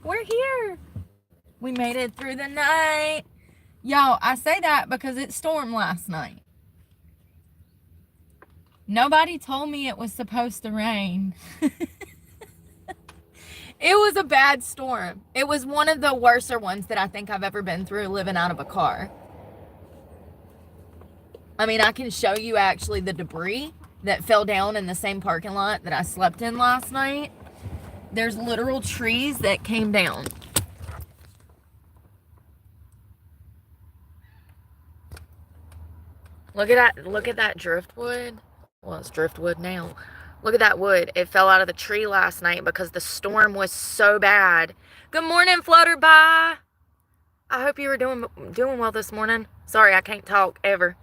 We're here. We made it through the night. Y'all, I say that because it stormed last night. Nobody told me it was supposed to rain. It was a bad storm. It was one of the worser ones that I think I've ever been through living out of a car. I mean, I can show you actually the debris that fell down in the same parking lot that I slept in last night. There's literal trees that came down. Look at that driftwood. Well, it's driftwood now. Look at that wood. It fell out of the tree last night because the storm was so bad. Good morning, Flutterby. I hope you were doing well this morning. Sorry, I can't talk ever.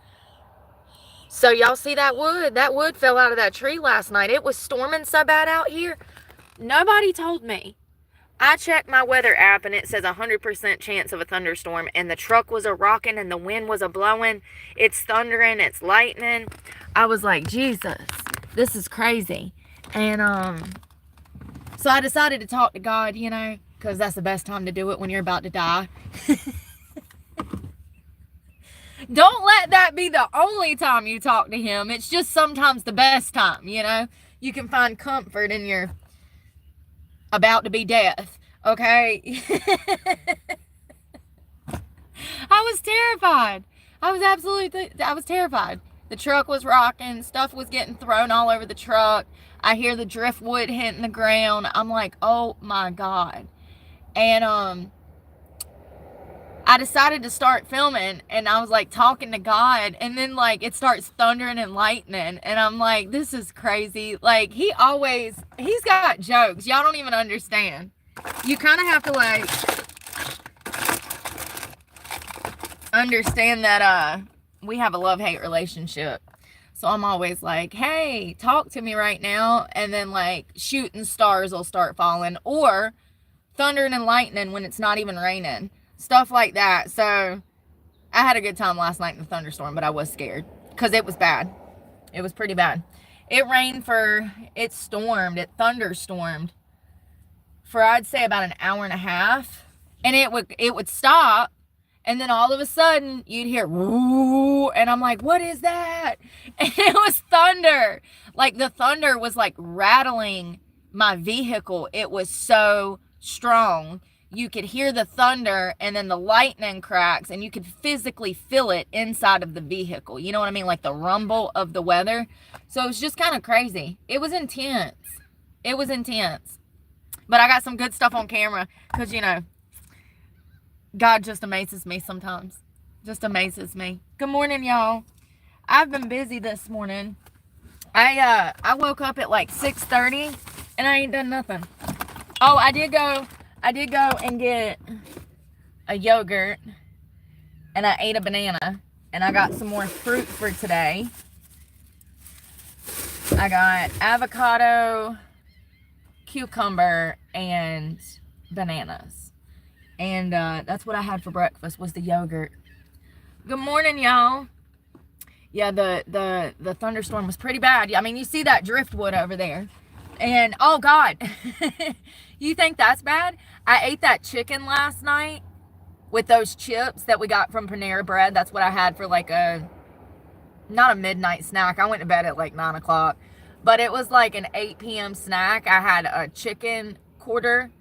So y'all see that wood? That wood fell out of that tree last night. It was storming so bad out here. Nobody told me. I checked my weather app and it says 100% chance of a thunderstorm, and the truck was a rocking and the wind was a blowing. It's thundering, it's lightning. I was like, Jesus, this is crazy. And so I decided to talk to God, you know, because that's the best time to do it when you're about to die. Don't let that be the only time you talk to him. It's just sometimes the best time, you know. You can find comfort in your about to be death, okay? I was terrified. I was terrified. The truck was rocking. Stuff was getting thrown all over the truck. I hear the driftwood hitting the ground. I'm like, oh my God. And I decided to start filming, and I was like talking to God, and then like it starts thundering and lightning, and I'm like, this is crazy. Like he's got jokes. Y'all don't even understand. You kind of have to like understand that we have a love-hate relationship. So I'm always like, hey, talk to me right now, and then like shooting stars will start falling, or thundering and lightning when it's not even raining. Stuff like that. So I had a good time last night in the thunderstorm, but I was scared because it was bad. It was pretty bad. It thunderstormed for I'd say about an hour and a half, and it would stop, and then all of a sudden you'd hear woo, and I'm like, what is that? And it was thunder. Like the thunder was like rattling my vehicle. It was so strong. You could hear the thunder and then the lightning cracks, and you could physically feel it inside of the vehicle. You know what I mean? Like the rumble of the weather. So it was just kind of crazy. It was intense. It was intense. But I got some good stuff on camera because, you know, God just amazes me sometimes. Just amazes me. Good morning, y'all. I've been busy this morning. I woke up at like 6:30 and I ain't done nothing. Oh, I did go and get a yogurt, and I ate a banana, and I got some more fruit for today. I got avocado, cucumber, and bananas. And that's what I had for breakfast was the yogurt. Good morning, y'all. Yeah, the thunderstorm was pretty bad. I mean, you see that driftwood over there. And, oh, God, you think that's bad? I ate that chicken last night with those chips that we got from Panera Bread. That's what I had for like not a midnight snack. I went to bed at like 9 o'clock. But it was like an 8 p.m. snack. I had a chicken quarter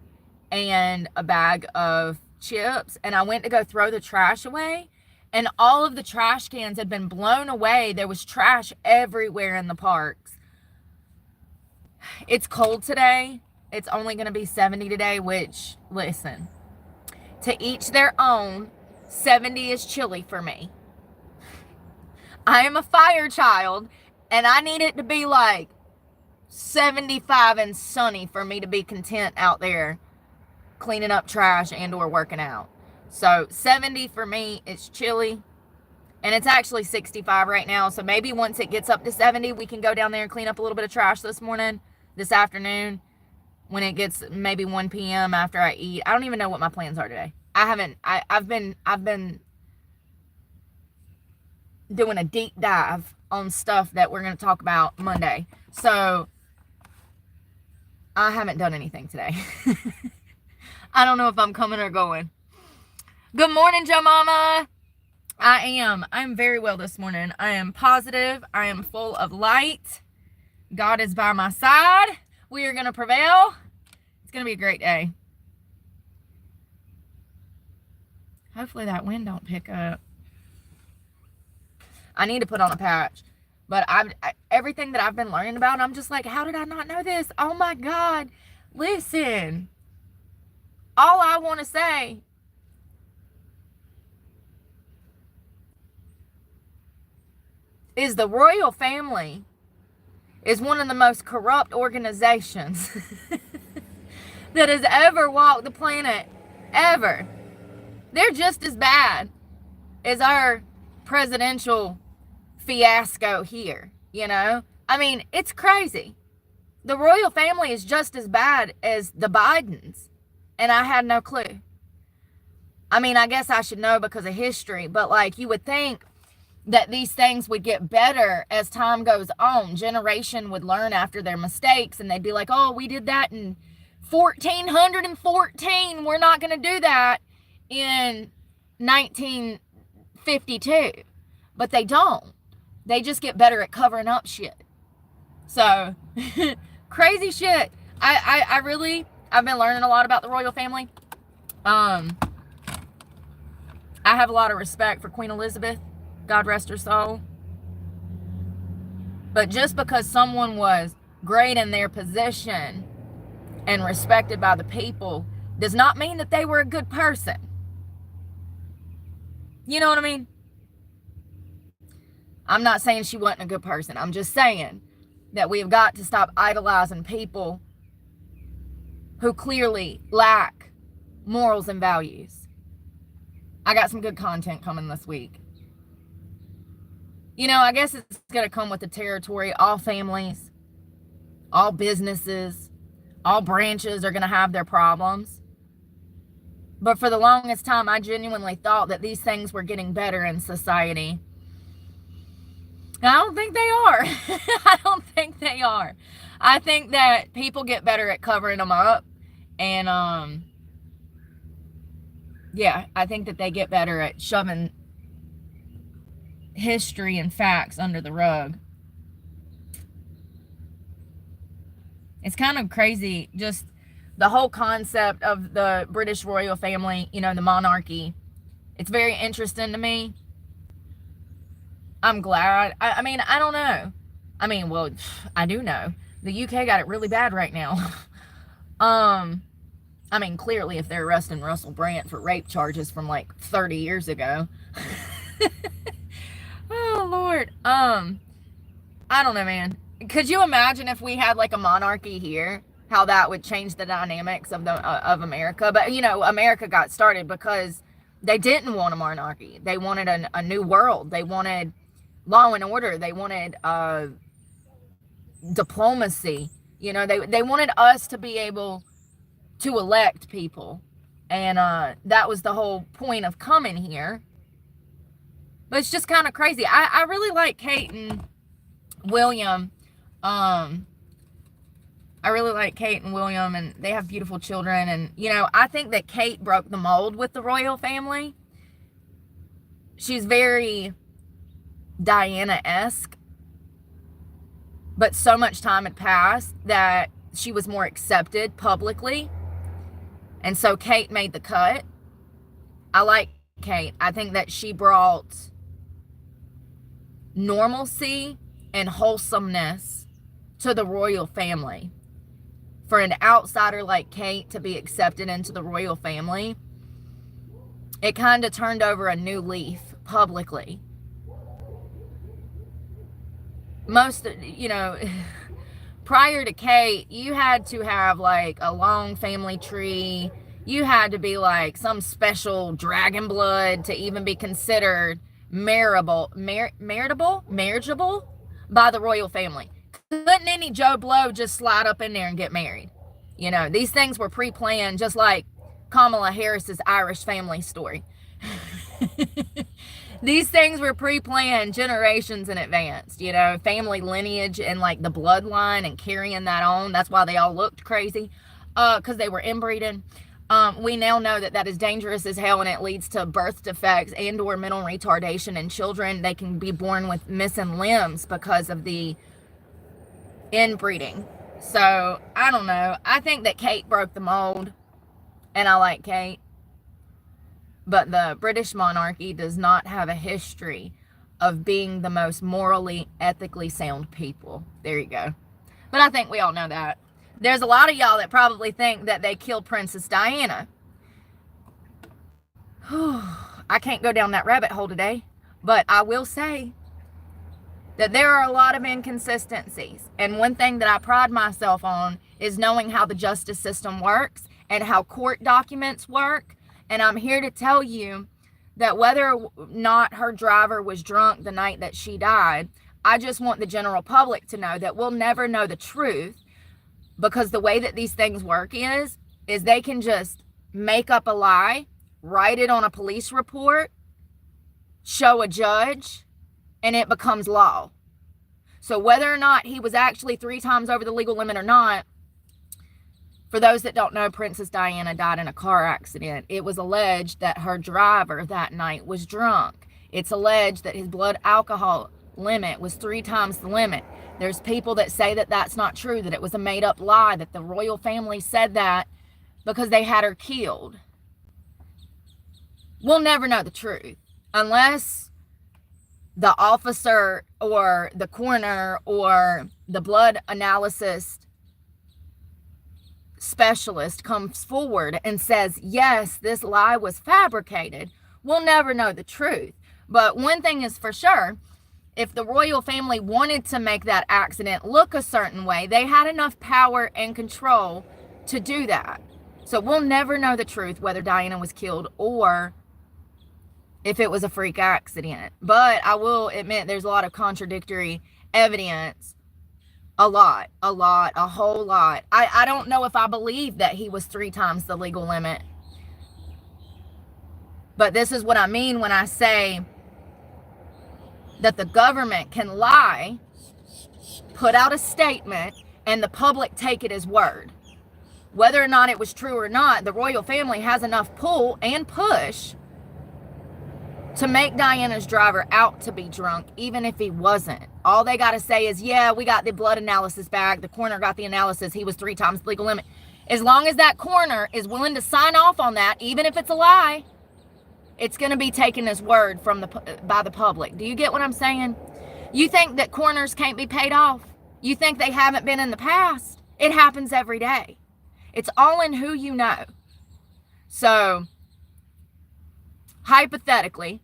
and a bag of chips. And I went to go throw the trash away. And all of the trash cans had been blown away. There was trash everywhere in the parks. It's cold today. It's only going to be 70 today, which, listen, to each their own. 70 is chilly for me. I am a fire child, and I need it to be like 75 and sunny for me to be content out there cleaning up trash and or working out. So 70 for me, it's chilly. And it's actually 65 right now. So maybe once it gets up to 70, we can go down there and clean up a little bit of trash this afternoon, when it gets maybe 1 p.m. after I eat. I don't even know what my plans are today. I've been doing a deep dive on stuff that we're going to talk about Monday. So I haven't done anything today. I don't know if I'm coming or going. Good morning, Joe Mama. I'm very well this morning. I am positive. I am full of light. God is by my side. We are going to prevail. It's going to be a great day. Hopefully that wind don't pick up. I need to put on a patch. But everything that I've been learning about, I'm just like, how did I not know this? Oh my God. Listen. All I want to say is the royal family is one of the most corrupt organizations that has ever walked the planet, ever. They're just as bad as our presidential fiasco here, you know? I mean, it's crazy. The royal family is just as bad as the Bidens, and I had no clue. I mean, I guess I should know because of history, but like you would think that these things would get better as time goes on. Generation would learn after their mistakes, and they'd be like, oh, we did that in 1414. We're not going to do that in 1952. But they don't. They just get better at covering up shit. So, crazy shit. I've been learning a lot about the royal family. I have a lot of respect for Queen Elizabeth. God rest her soul. But just because someone was great in their position and respected by the people does not mean that they were a good person. You know what I mean? I'm not saying she wasn't a good person. I'm just saying that we have got to stop idolizing people who clearly lack morals and values. I got some good content coming this week. You know, I guess it's going to come with the territory. All families, all businesses, all branches are going to have their problems. But for the longest time, I genuinely thought that these things were getting better in society. And I don't think they are. I don't think they are. I think that people get better at covering them up. And, yeah, I think that they get better at shoving history and facts under the rug. It's kind of crazy, just the whole concept of the British royal family, you know, the monarchy. It's very interesting to me. I'm glad. I mean, I don't know. I mean, well, I do know. The UK got it really bad right now. I mean, clearly if they're arresting Russell Brand for rape charges from like 30 years ago. Oh, Lord. I don't know, man. Could you imagine if we had like a monarchy here? How that would change the dynamics of of America. But, you know, America got started because they didn't want a monarchy. They wanted a new world. They wanted law and order. They wanted diplomacy. You know, they wanted us to be able to elect people. And that was the whole point of coming here. But it's just kind of crazy. I really like Kate and William. I really like Kate and William, and they have beautiful children. And, you know, I think that Kate broke the mold with the royal family. She's very Diana-esque. But so much time had passed that she was more accepted publicly. And so Kate made the cut. I like Kate. I think that she brought normalcy and wholesomeness to the royal family. For an outsider like Kate to be accepted into the royal family, it kind of turned over a new leaf publicly. Most, you know, prior to Kate, you had to have like a long family tree. You had to be like some special dragon blood to even be considered marriageable by the royal family. Couldn't any Joe Blow just slide up in there and get married? You know, these things were pre-planned, just like Kamala Harris's Irish family story. These things were pre-planned generations in advance, you know, family lineage and like the bloodline and carrying that on. That's why they all looked crazy, because they were inbreeding. We now know that that is dangerous as hell, and it leads to birth defects and or mental retardation in children. They can be born with missing limbs because of the inbreeding. So, I don't know. I think that Kate broke the mold, and I like Kate. But the British monarchy does not have a history of being the most morally, ethically sound people. There you go. But I think we all know that. There's a lot of y'all that probably think that they killed Princess Diana. I can't go down that rabbit hole today, but I will say that there are a lot of inconsistencies. And one thing that I pride myself on is knowing how the justice system works and how court documents work. And I'm here to tell you that whether or not her driver was drunk the night that she died, I just want the general public to know that we'll never know the truth, because the way that these things work is they can just make up a lie, write it on a police report, show a judge, and it becomes law. So whether or not he was actually 3 times over the legal limit or not, for those that don't know, Princess Diana died in a car accident. It was alleged that her driver that night was drunk. It's alleged that his blood alcohol limit was 3 times the limit. There's people that say that that's not true, that it was a made-up lie, that the royal family said that because they had her killed. We'll never know the truth unless the officer or the coroner or the blood analysis specialist comes forward and says, yes, this lie was fabricated. We'll never know the truth. But one thing is for sure, if the royal family wanted to make that accident look a certain way, they had enough power and control to do that. So we'll never know the truth whether Diana was killed or if it was a freak accident. But I will admit there's a lot of contradictory evidence. A whole lot. I don't know if I believe that he was 3 times the legal limit. But this is what I mean when I say that the government can lie, put out a statement, and the public take it as word. Whether or not it was true or not, the royal family has enough pull and push to make Diana's driver out to be drunk, even if he wasn't. All they got to say is, yeah, we got the blood analysis back. The coroner got the analysis. He was 3 times the legal limit. As long as that coroner is willing to sign off on that, even if it's a lie, it's going to be taken as word from by the public. Do you get what I'm saying? You think that coroners can't be paid off? You think they haven't been in the past? It happens every day. It's all in who you know. So, hypothetically,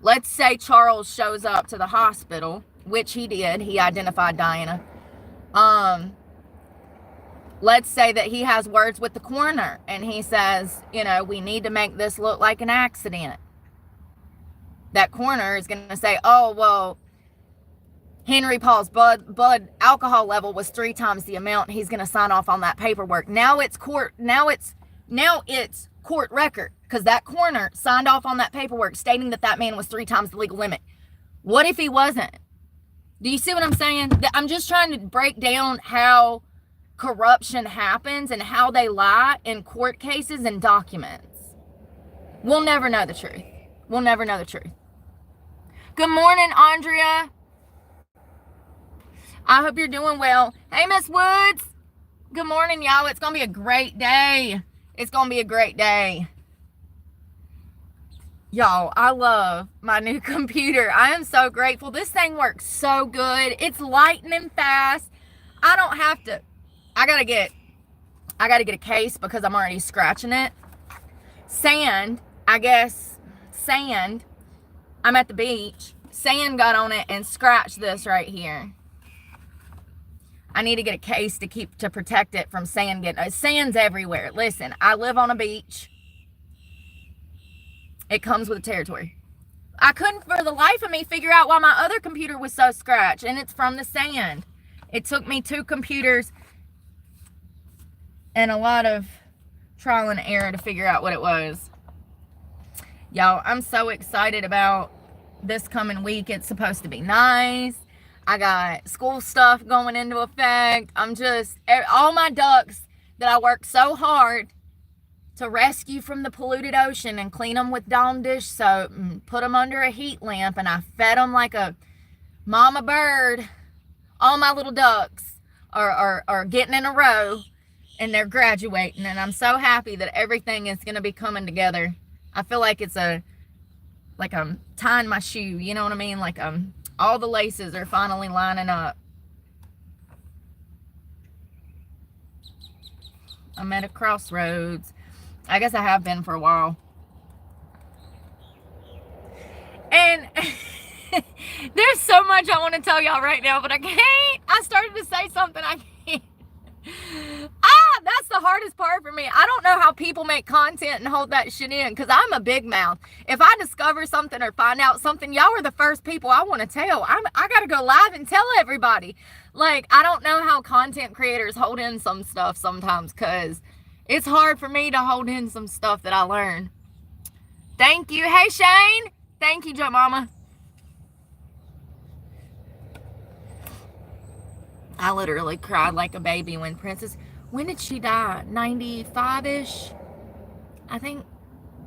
let's say Charles shows up to the hospital, which he did. He identified Diana. Let's say that he has words with the coroner and he says, you know, we need to make this look like an accident. That coroner is going to say, oh, well, Henry Paul's blood alcohol level was 3 times the amount. He's going to sign off on that paperwork. Now it's court record, because that coroner signed off on that paperwork stating that that man was 3 times the legal limit. What if he wasn't? Do you see what I'm saying? I'm just trying to break down how corruption happens and how they lie in court cases and documents. We'll never know the truth. We'll never know the truth. Good morning, Andrea. I hope you're doing well. Hey, Miss Woods. Good morning, y'all. It's going to be a great day. It's going to be a great day. Y'all, I love my new computer. I am so grateful. This thing works so good. It's lightning fast. I don't have to. I gotta get a case because I'm already scratching it. Sand. I'm at the beach. Sand got on it and scratched this right here. I need to get a case to protect it from sand sand's everywhere. Listen, I live on a beach. It comes with the territory. I couldn't for the life of me figure out why my other computer was so scratched, and it's from the sand. It took me 2 computers and a lot of trial and error to figure out what it was. Y'all, I'm so excited about this coming week. It's supposed to be nice. I got school stuff going into effect. All my ducks that I worked so hard to rescue from the polluted ocean and clean them with Dawn dish soap and put them under a heat lamp, and I fed them like a mama bird. All my little ducks are getting in a row, and they're graduating, and I'm so happy that everything is going to be coming together. I feel like it's like I'm tying my shoe, you know what I mean? Like all the laces are finally lining up. I'm at a crossroads. I guess I have been for a while. And there's so much I want to tell y'all right now, but I can't. I started to say something I can't. That's the hardest part for me. I don't know how people make content and hold that shit in, because I'm a big mouth. If I discover something or find out something, y'all are the first people I want to tell. I gotta go live and tell everybody. Like, I don't know how content creators hold in some stuff sometimes, because it's hard for me to hold in some stuff that I learn. Thank you. Hey, Shane. Thank you, Joe Mama. I literally cried like a baby when Princess... When did she die? 95-ish? I think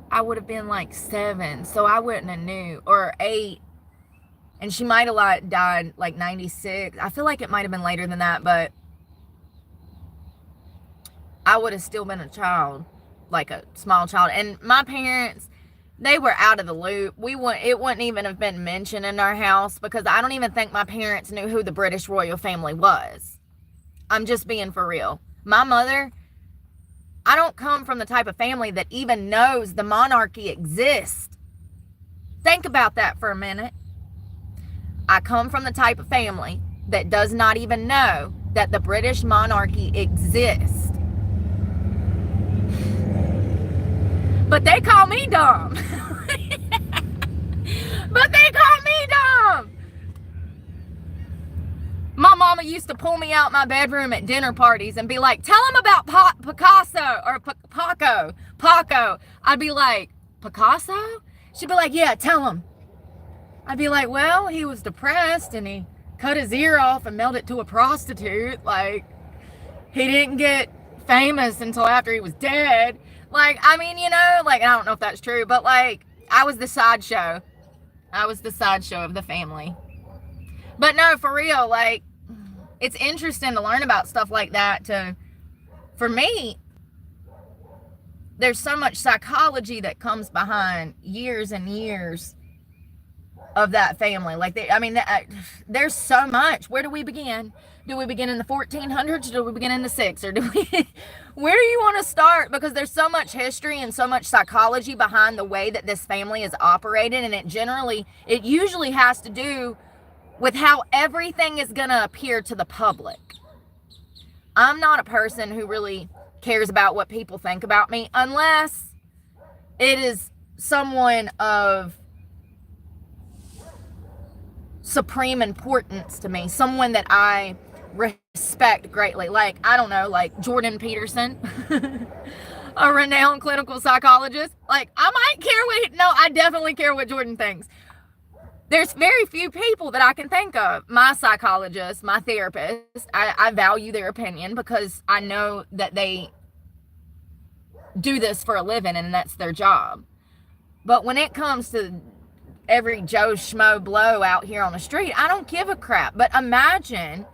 I would have been like 7, so I wouldn't have knew. Or 8. And she might have died like 96. I feel like it might have been later than that, but I would have still been a child, like a small child. And my parents, they were out of the loop. It wouldn't even have been mentioned in our house, because I don't even think my parents knew who the British royal family was. I'm just being for real. My mother, I don't come from the type of family that even knows the monarchy exists. Think about that for a minute. I come from the type of family that does not even know that the British monarchy exists. But they call me dumb. But they call me dumb. My mama used to pull me out my bedroom at dinner parties and be like, tell them about Picasso or Paco. I'd be like, Picasso? She'd be like, yeah, tell him. I'd be like, well, he was depressed and he cut his ear off and mailed it to a prostitute. Like, he didn't get famous until after he was dead. Like, I mean, you know, like, I don't know if that's true, but like, I was the sideshow. I was the sideshow of the family. But no, for real, like, it's interesting to learn about stuff like that. For me, there's so much psychology that comes behind years and years of that family. Like, there's so much. Where do we begin? Do we begin in the 1400s? Or do we begin in the 6s? Or where do you want to start? Because there's so much history and so much psychology behind the way that this family is operated. And it usually has to do with how everything is going to appear to the public. I'm not a person who really cares about what people think about me unless it is someone of supreme importance to me, someone that I respect greatly. Like, I don't know, like Jordan Peterson, a renowned clinical psychologist. Like, I might care I definitely care what Jordan thinks. There's very few people that I can think of. My psychologist, my therapist, I value their opinion because I know that they do this for a living and that's their job. But when it comes to every Joe Schmo blow out here on the street, I don't give a crap. But imagine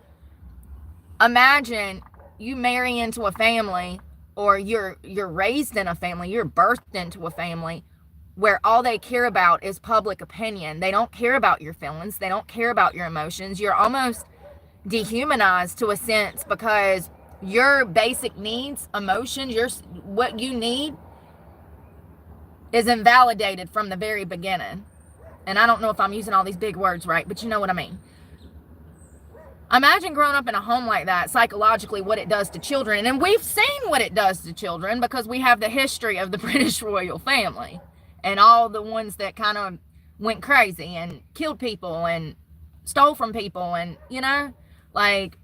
you marry into a family, or you're raised in a family, you're birthed into a family where all they care about is public opinion. They don't care about your feelings. They don't care about your emotions. You're almost dehumanized to a sense, because your basic needs, emotions, what you need is invalidated from the very beginning. And I don't know if I'm using all these big words right, but you know what I mean. Imagine growing up in a home like that, psychologically, what it does to children. And we've seen what it does to children because we have the history of the British royal family. And all the ones that kind of went crazy and killed people and stole from people and, you know, like,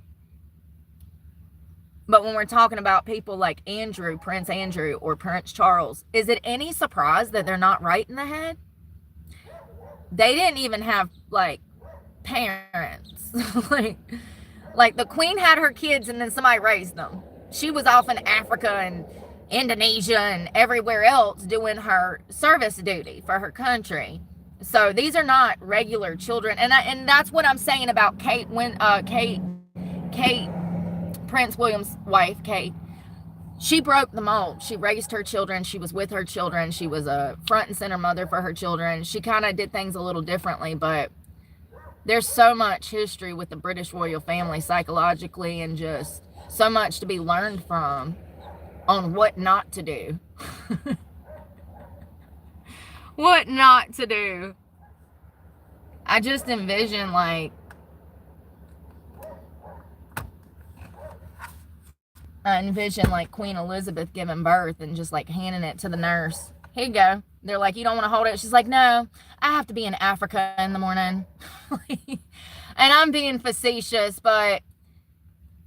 but when we're talking about people like Prince Andrew or Prince Charles, is it any surprise that they're not right in the head? They didn't even have, like, parents. like the Queen had her kids and then somebody raised them. she was off in Africa and Indonesia and everywhere else doing her service duty for her country. So these are not regular children, and that's what I'm saying about Kate. When Kate Prince William's wife, Kate, she broke the mold. She raised her children. She was with her children. She was a front and center mother for her children. She kind of did things a little differently, but there's so much history with the British royal family psychologically, and just so much to be learned from on what not to do. What not to do. I just envision like Queen Elizabeth giving birth and just like handing it to the nurse. Here you go. They're like, you don't want to hold it? She's like, no, I have to be in Africa in the morning. And I'm being facetious, but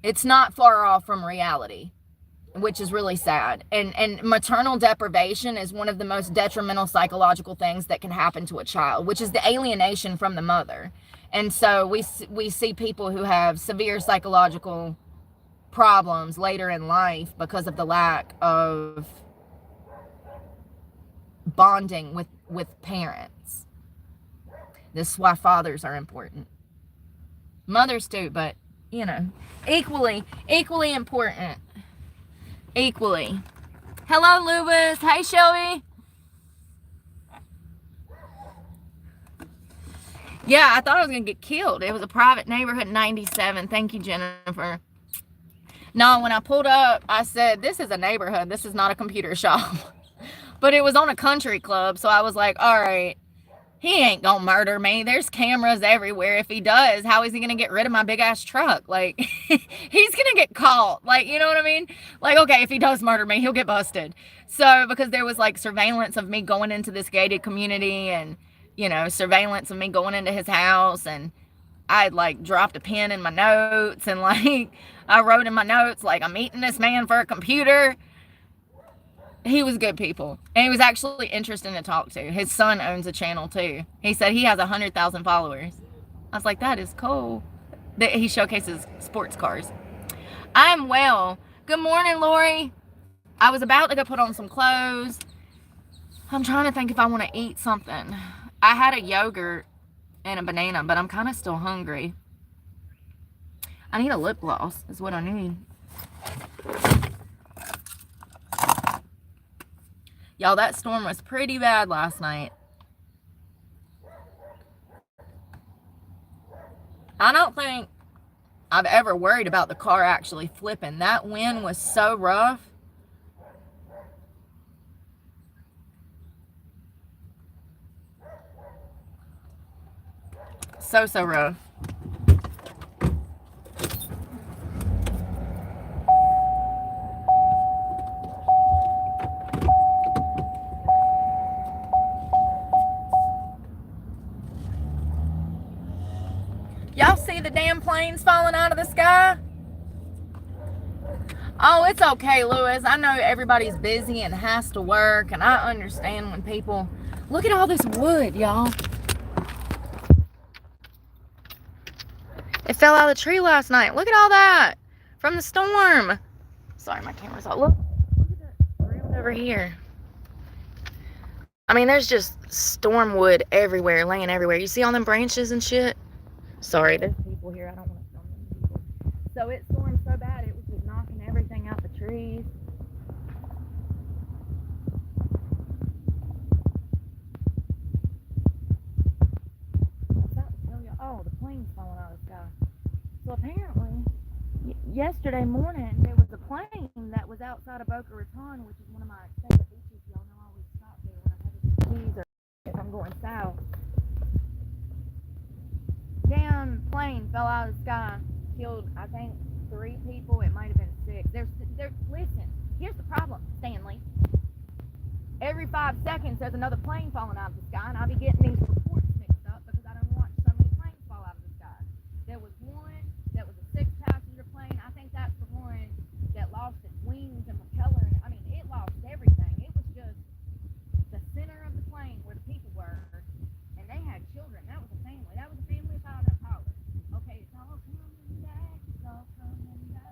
it's not far off from reality, which is really sad. And maternal deprivation is one of the most detrimental psychological things that can happen to a child, which is the alienation from the mother. And so we see people who have severe psychological problems later in life because of the lack of bonding with parents. This is why fathers are important. Mothers too, but you know, equally important. Equally. Hello, Lewis. Hey, Shelby. Yeah, I thought I was going to get killed. It was a private neighborhood, 97. Thank you, Jennifer. No, when I pulled up, I said, this is a neighborhood. This is not a computer shop. But it was on a country club, so I was like, all right, he ain't gonna murder me. There's cameras everywhere. If he does, how is he gonna get rid of my big ass truck? Like, he's gonna get caught. Like, you know what I mean? Like, okay, if he does murder me, he'll get busted. So, because there was like surveillance of me going into this gated community, and, you know, surveillance of me going into his house, and I had like dropped a pen in my notes, and like, I wrote in my notes, like, I'm meeting this man for a computer. He was good people, and he was actually interesting to talk to. His son owns a channel too. He said he has 100,000 followers. I was like, that is cool. He showcases sports cars. I'm well. Good morning, Lori. I was about to go put on some clothes. I'm trying to think if I want to eat something. I had a yogurt and a banana, but I'm kind of still hungry. I need a lip gloss is what I need. Y'all, that storm was pretty bad last night. I don't think I've ever worried about the car actually flipping. That wind was so rough. So rough. Y'all see the damn planes falling out of the sky? Oh, it's okay, Lewis. I know everybody's busy and has to work, and I understand when people... Look at all this wood, y'all. It fell out of the tree last night. Look at all that from the storm. Sorry, my camera's out. Look at that ground over here. I mean, there's just storm wood everywhere, laying everywhere. You see all them branches and shit? Sorry, there's people here. I don't want to film them people. So it stormed so bad, it was just knocking everything out the trees. I was about to tell you, oh, the plane's falling out of the sky. So apparently, yesterday morning, there was a plane that was outside of Boca Raton, which is one of my favorite beaches. Y'all know I always stop there when I'm headed to the Keys or if I'm going south. Damn plane fell out of the sky, killed I think 3 people. It might have been 6. Listen, here's the problem, Stanley. Every 5 seconds there's another plane falling out of the sky, and I'll be getting these reports mixed up because I don't watch so many planes fall out of the sky. There was one that was a 6-passenger plane. I think that's the one that lost its wings and propeller. I mean, it lost everything. It was just the center of the plane where the people were, and they had children. That was a family. That was a family of pilot. Okay, it's all coming back. It's all coming back.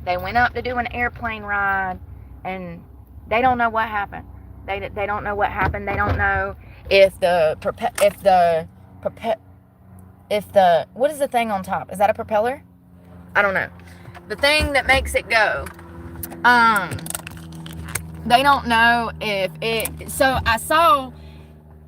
They went up to do an airplane ride, and they don't know what happened. They don't know what happened. They don't know if the what is the thing on top? Is that a propeller? I don't know. The thing that makes it go. They don't know if it. So I saw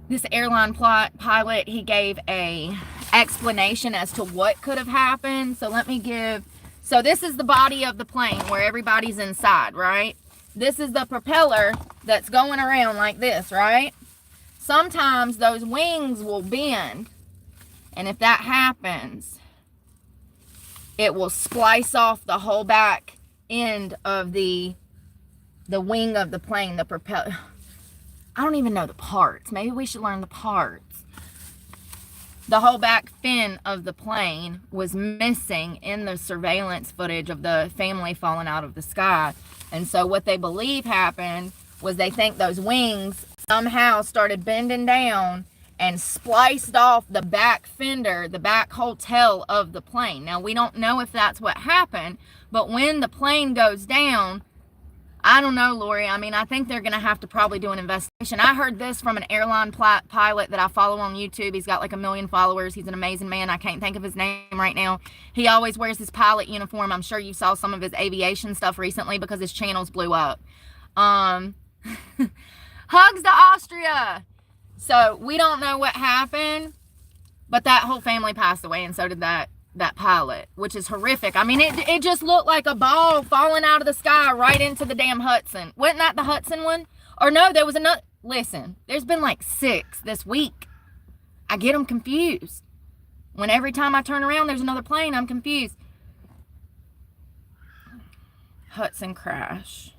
this airline pilot. He gave a explanation as to what could have happened. So let me give. So this is the body of the plane where everybody's inside, right? This is the propeller that's going around like this, right? Sometimes those wings will bend, and if that happens, it will splice off the whole back end of the wing of the plane, the propeller. I don't even know the parts. Maybe we should learn the parts. The whole back fin of the plane was missing in the surveillance footage of the family falling out of the sky. And so what they believe happened was they think those wings somehow started bending down and spliced off the back fender, the back whole tail of the plane. Now, we don't know if that's what happened, but when the plane goes down, I don't know, Lori. I mean, I think they're going to have to probably do an investigation. I heard this from an airline pilot that I follow on YouTube. He's got like 1 million followers. He's an amazing man. I can't think of his name right now. He always wears his pilot uniform. I'm sure you saw some of his aviation stuff recently because his channels blew up. Hugs to Austria. So we don't know what happened, but that whole family passed away, and so did that pilot, which is horrific. I mean, it just looked like a ball falling out of the sky right into the damn Hudson. Wasn't that the Hudson one? Or no, there was another. Listen, there's been like 6 this week. I get them confused. When every time I turn around, there's another plane, I'm confused. Hudson crash.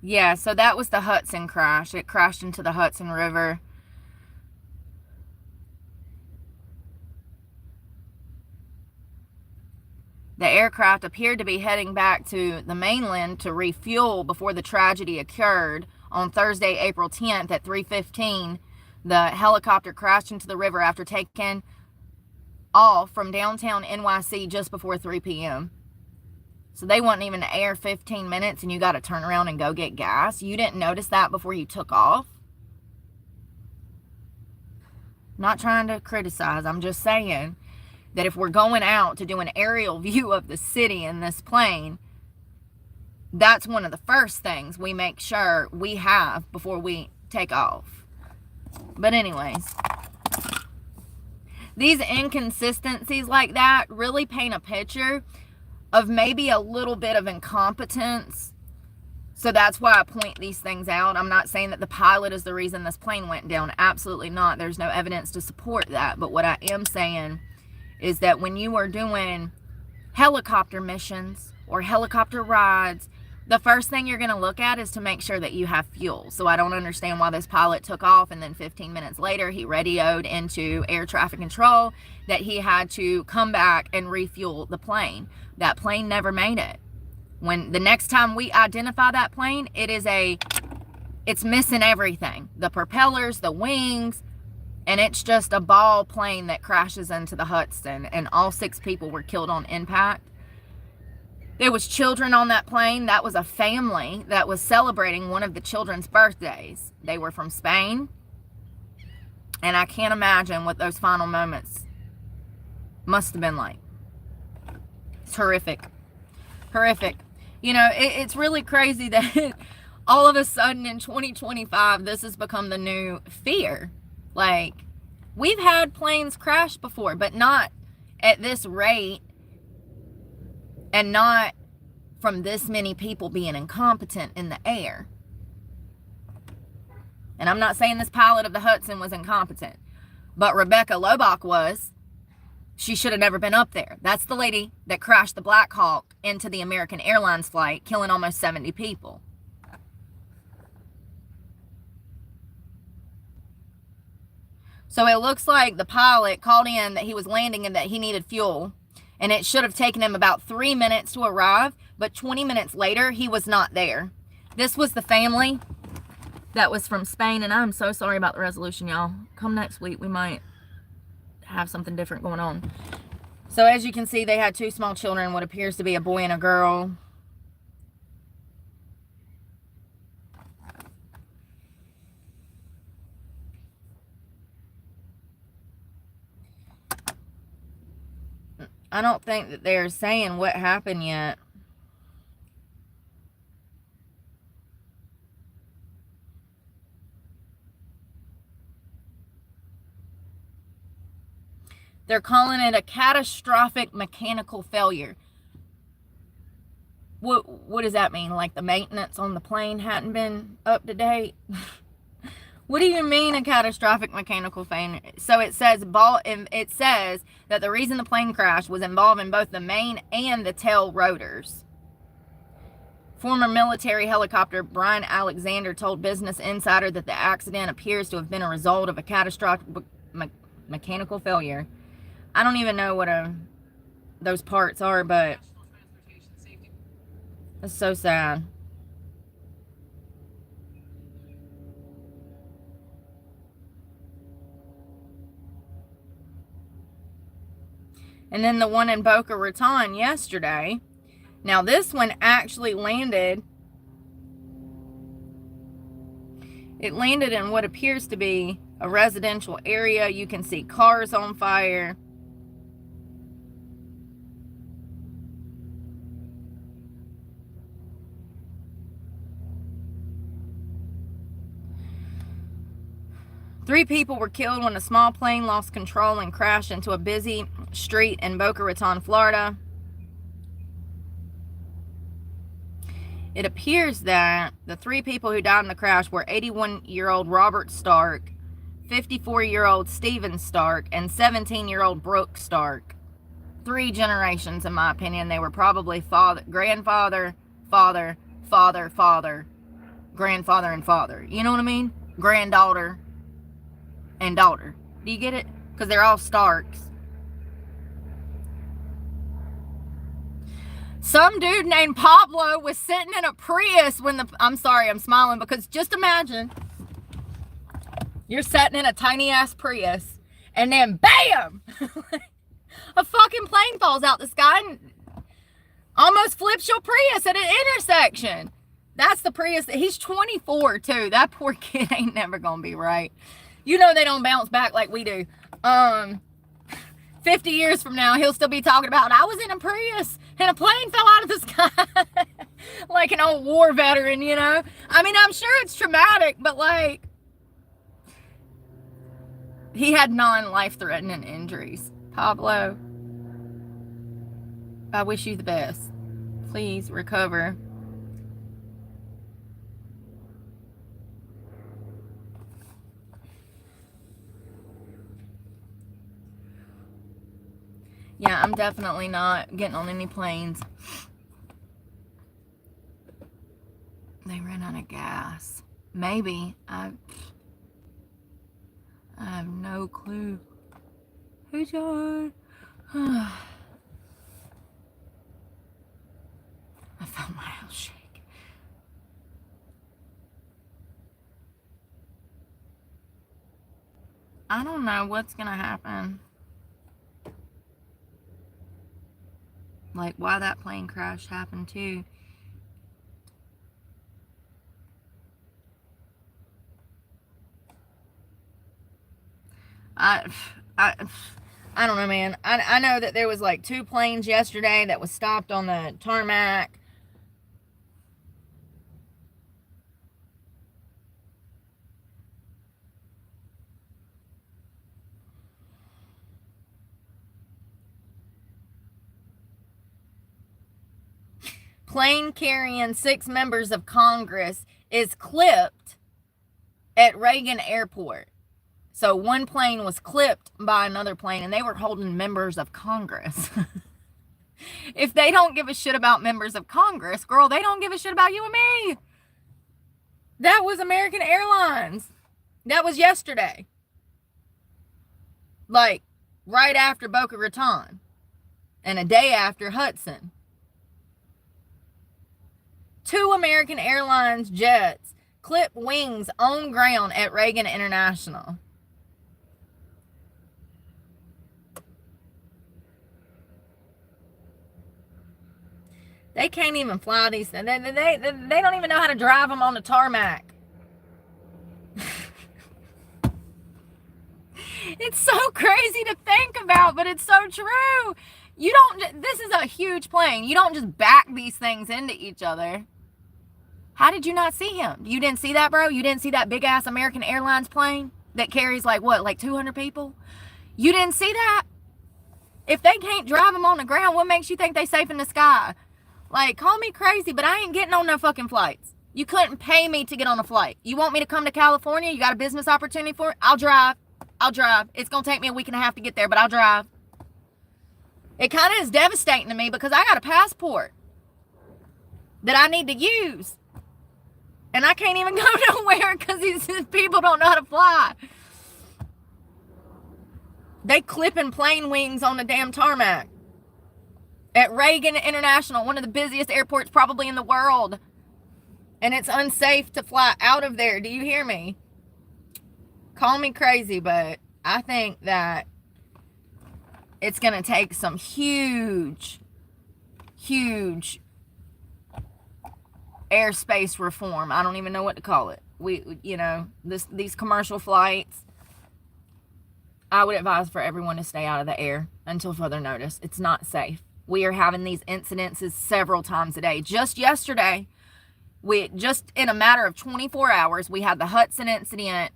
Yeah, so that was the Hudson crash. It crashed into the Hudson River. The aircraft appeared to be heading back to the mainland to refuel before the tragedy occurred on Thursday, April 10th at 3:15. The helicopter crashed into the river after taking off from downtown NYC just before 3 p.m. So they wasn't even to air 15 minutes and you got to turn around and go get gas. You didn't notice that before you took off? Not trying to criticize. I'm just saying that if we're going out to do an aerial view of the city in this plane, that's one of the first things we make sure we have before we take off. But anyways, these inconsistencies like that really paint a picture of maybe a little bit of incompetence. So that's why I point these things out. I'm not saying that the pilot is the reason this plane went down. Absolutely not. There's no evidence to support that. But what I am saying is that when you are doing helicopter missions or helicopter rides, the first thing you're going to look at is to make sure that you have fuel. So I don't understand why this pilot took off and then 15 minutes later he radioed into air traffic control that he had to come back and refuel the plane. That plane never made it. When the next time we identify that plane, it's missing everything. The propellers, the wings, and it's just a ball plane that crashes into the Hudson, and all 6 people were killed on impact. There was children on that plane. That was a family that was celebrating one of the children's birthdays. They were from Spain, and I can't imagine what those final moments must have been like. It's horrific. Horrific. You know, it's really crazy that all of a sudden in 2025, this has become the new fear. Like, we've had planes crash before, but not at this rate and not from this many people being incompetent in the air. And I'm not saying this pilot of the Hudson was incompetent, but Rebecca Lobach was. She should have never been up there. That's the lady that crashed the Black Hawk into the American Airlines flight, killing almost 70 people. So it looks like the pilot called in that he was landing and that he needed fuel. And it should have taken him about 3 minutes to arrive, but 20 minutes later, he was not there. This was the family that was from Spain, and I'm so sorry about the resolution, y'all. Come next week, we might have something different going on. So as you can see, they had 2 small children, what appears to be a boy and a girl. I don't think that they're saying what happened yet. They're calling it a catastrophic mechanical failure. What does that mean? Like the maintenance on the plane hadn't been up to date? What do you mean a catastrophic mechanical failure? So it says that the reason the plane crashed was involving both the main and the tail rotors. Former military helicopter Brian Alexander told Business Insider that the accident appears to have been a result of a catastrophic mechanical failure. I don't even know what those parts are, but that's so sad. And then the one in Boca Raton yesterday. Now this one actually landed. It landed in what appears to be a residential area. You can see cars on fire. Three people were killed when a small plane lost control and crashed into a busy street in Boca Raton, Florida. It appears that the 3 people who died in the crash were 81-year-old Robert Stark, 54-year-old Stephen Stark, and 17-year-old Brooke Stark. 3 generations, in my opinion. They were probably grandfather, father, grandfather, and father. You know what I mean? Granddaughter and daughter. Do you get it? Because they're all Starks. Some dude named Pablo was sitting in a Prius when I'm sorry, I'm smiling because just imagine you're sitting in a tiny ass Prius and then BAM! A fucking plane falls out the sky and almost flips your Prius at an intersection. That's the Prius. He's 24 too. That poor kid ain't never gonna be right. You know they don't bounce back like we do. 50 years from now, he'll still be talking about, I was in a Prius and a plane fell out of the sky. Like an old war veteran, you know? I mean, I'm sure it's traumatic, but like, he had non-life-threatening injuries. Pablo, I wish you the best. Please recover. Yeah, I'm definitely not getting on any planes. They ran out of gas. Maybe. I have no clue. Hey, John. I felt my house shake. I don't know what's gonna happen. Like why that plane crash happened too. I don't know, man. I know that there was like 2 planes yesterday that was stopped on the tarmac. Plane carrying 6 members of Congress is clipped at Reagan Airport. So one plane was clipped by another plane, and they were holding members of Congress. If they don't give a shit about members of Congress, girl, they don't give a shit about you and me. That was American Airlines. That was yesterday. Like, right after Boca Raton. and a day after Hudson. 2 American Airlines jets clip wings on ground at Reagan International. They can't even fly these things. They don't even know how to drive them on the tarmac. It's so crazy to think about, but it's so true. This is a huge plane. You don't just back these things into each other. How did you not see him? You didn't see that, bro? You didn't see that big ass American Airlines plane that carries like 200 people? You didn't see that? If they can't drive them on the ground, what makes you think they safe in the sky? Like, call me crazy, but I ain't getting on no fucking flights. You couldn't pay me to get on a flight. You want me to come to California? You got a business opportunity for it? I'll drive. It's going to take me a week and a half to get there, but I'll drive. It kind of is devastating to me because I got a passport that I need to use. And I can't even go nowhere because these people don't know how to fly. They clipping plane wings on the damn tarmac at Reagan International, one of the busiest airports probably in the world. And it's unsafe to fly out of there. Do you hear me? Call me crazy, but I think that it's going to take some huge airspace reform. I don't even know what to call it. These commercial flights, I would advise for everyone to stay out of the air until further notice. It's not safe. We are having these incidences several times a day. Just yesterday, just in a matter of 24 hours, we had the Hudson incident.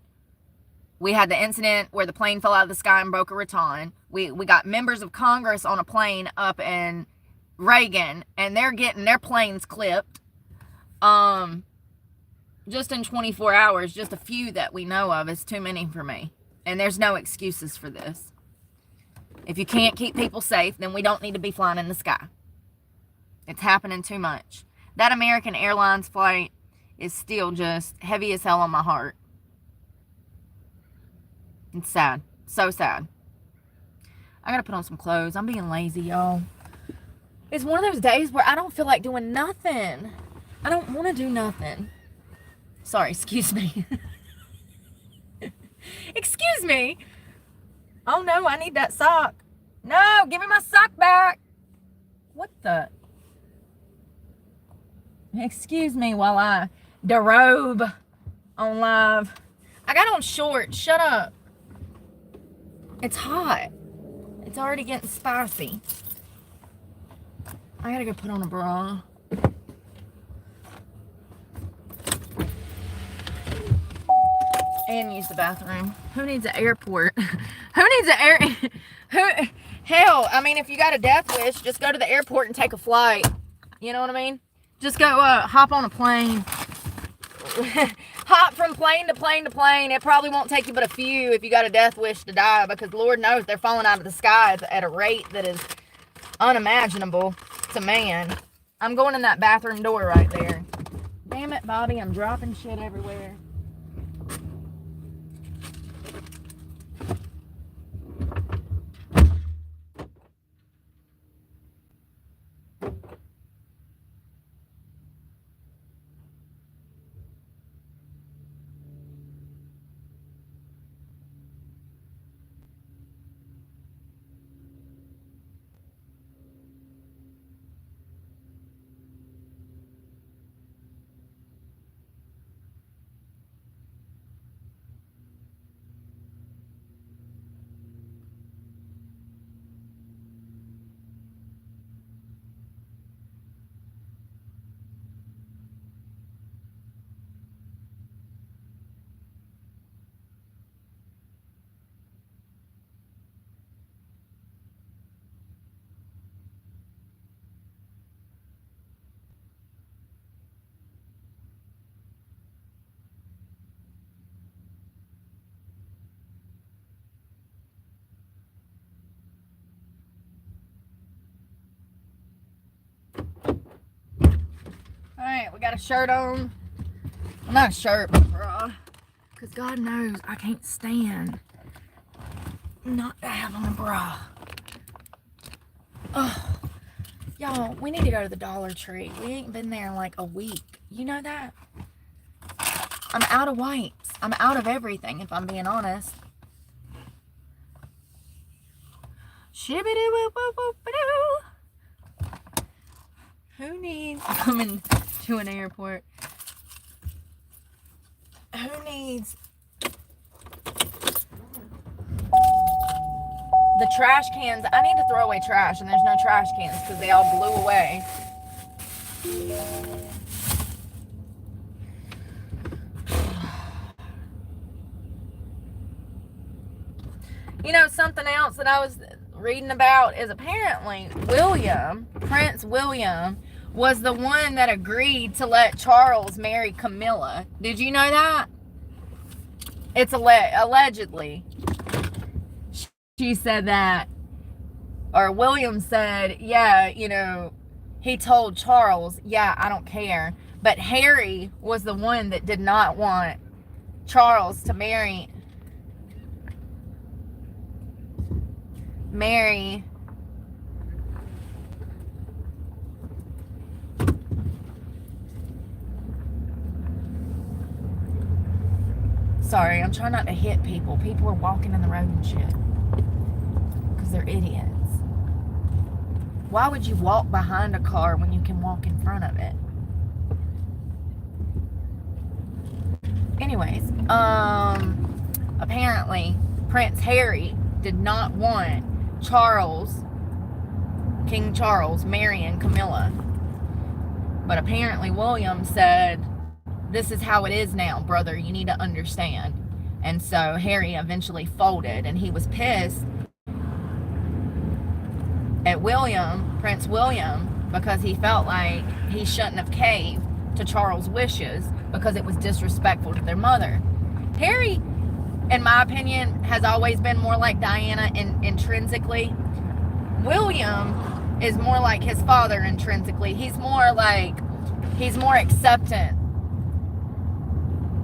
We had the incident where the plane fell out of the sky in Boca Raton. We got members of Congress on a plane up in Reagan, and they're getting their planes clipped. Just in 24 hours, just a few that we know of is too many for me. And there's no excuses for this. If you can't keep people safe, then we don't need to be flying in the sky. It's happening too much. That American Airlines flight is still just heavy as hell on my heart. It's sad. So sad. I gotta put on some clothes. I'm being lazy, y'all. It's one of those days where I don't feel like doing nothing. I don't want to do nothing. Sorry, excuse me. Excuse me. Oh no, I need that sock. No, give me my sock back. What the? Excuse me while I derobe on live. I got on shorts. Shut up. It's hot. It's already getting spicy. I gotta go put on a bra. And use the bathroom. Who needs an airport? Hell, I mean, if you got a death wish, just go to the airport and take a flight. You know what I mean? Just go hop on a plane. Hop from plane to plane to plane. It probably won't take you but a few if you got a death wish to die, because Lord knows they're falling out of the sky at a rate that is unimaginable to man. I'm going in that bathroom door right there. Damn it, Bobby, I'm dropping shit everywhere. Alright, we got a shirt on. Well, not a shirt, but a bra. Because God knows I can't stand not to have on a bra. Oh, y'all, we need to go to the Dollar Tree. We ain't been there in like a week. You know that? I'm out of wipes. I'm out of everything, if I'm being honest. Who needs coming to an airport? Who needs the trash cans? I need to throw away trash, and there's no trash cans because they all blew away. You know, something else that I was reading about is apparently Prince William, was the one that agreed to let Charles marry Camilla. Did you know that? It's allegedly. She said that, or William said, yeah, you know, he told Charles, yeah, I don't care. But Harry was the one that did not want Charles to marry Sorry, I'm trying not to hit people. People are walking in the road and shit. Because they're idiots. Why would you walk behind a car when you can walk in front of it? Anyways, apparently Prince Harry did not want King Charles marrying Camilla. But apparently William said, this is how it is now, brother. You need to understand. And so Harry eventually folded, and he was pissed at Prince William, because he felt like he shouldn't have caved to Charles' wishes because it was disrespectful to their mother. Harry, in my opinion, has always been more like Diana intrinsically. William is more like his father intrinsically. He's more acceptant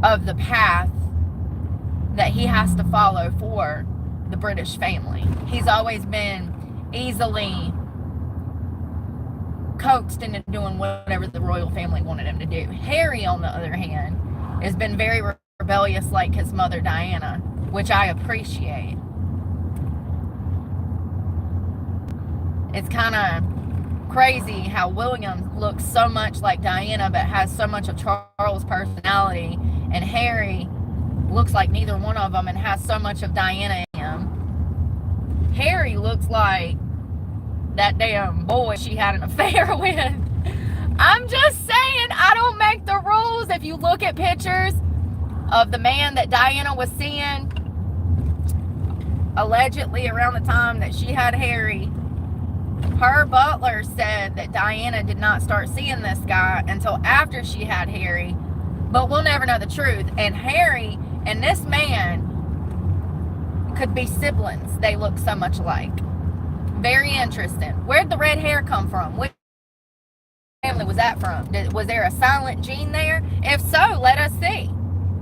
of the path that he has to follow for the British family. He's always been easily coaxed into doing whatever the royal family wanted him to do. Harry, on the other hand, has been very rebellious like his mother Diana, which I appreciate. It's kind of crazy how William looks so much like Diana but has so much of Charles' personality, and Harry looks like neither one of them and has so much of Diana in him. Harry looks like that damn boy she had an affair with. I'm just saying, I don't make the rules. If you look at pictures of the man that Diana was seeing allegedly around the time that she had Harry, her butler said that Diana did not start seeing this guy until after she had Harry. But we'll never know the truth. And Harry and this man could be siblings. They look so much alike. Very interesting. Where'd the red hair come from? Which family was that from? Was there a silent gene there? If so, let us see.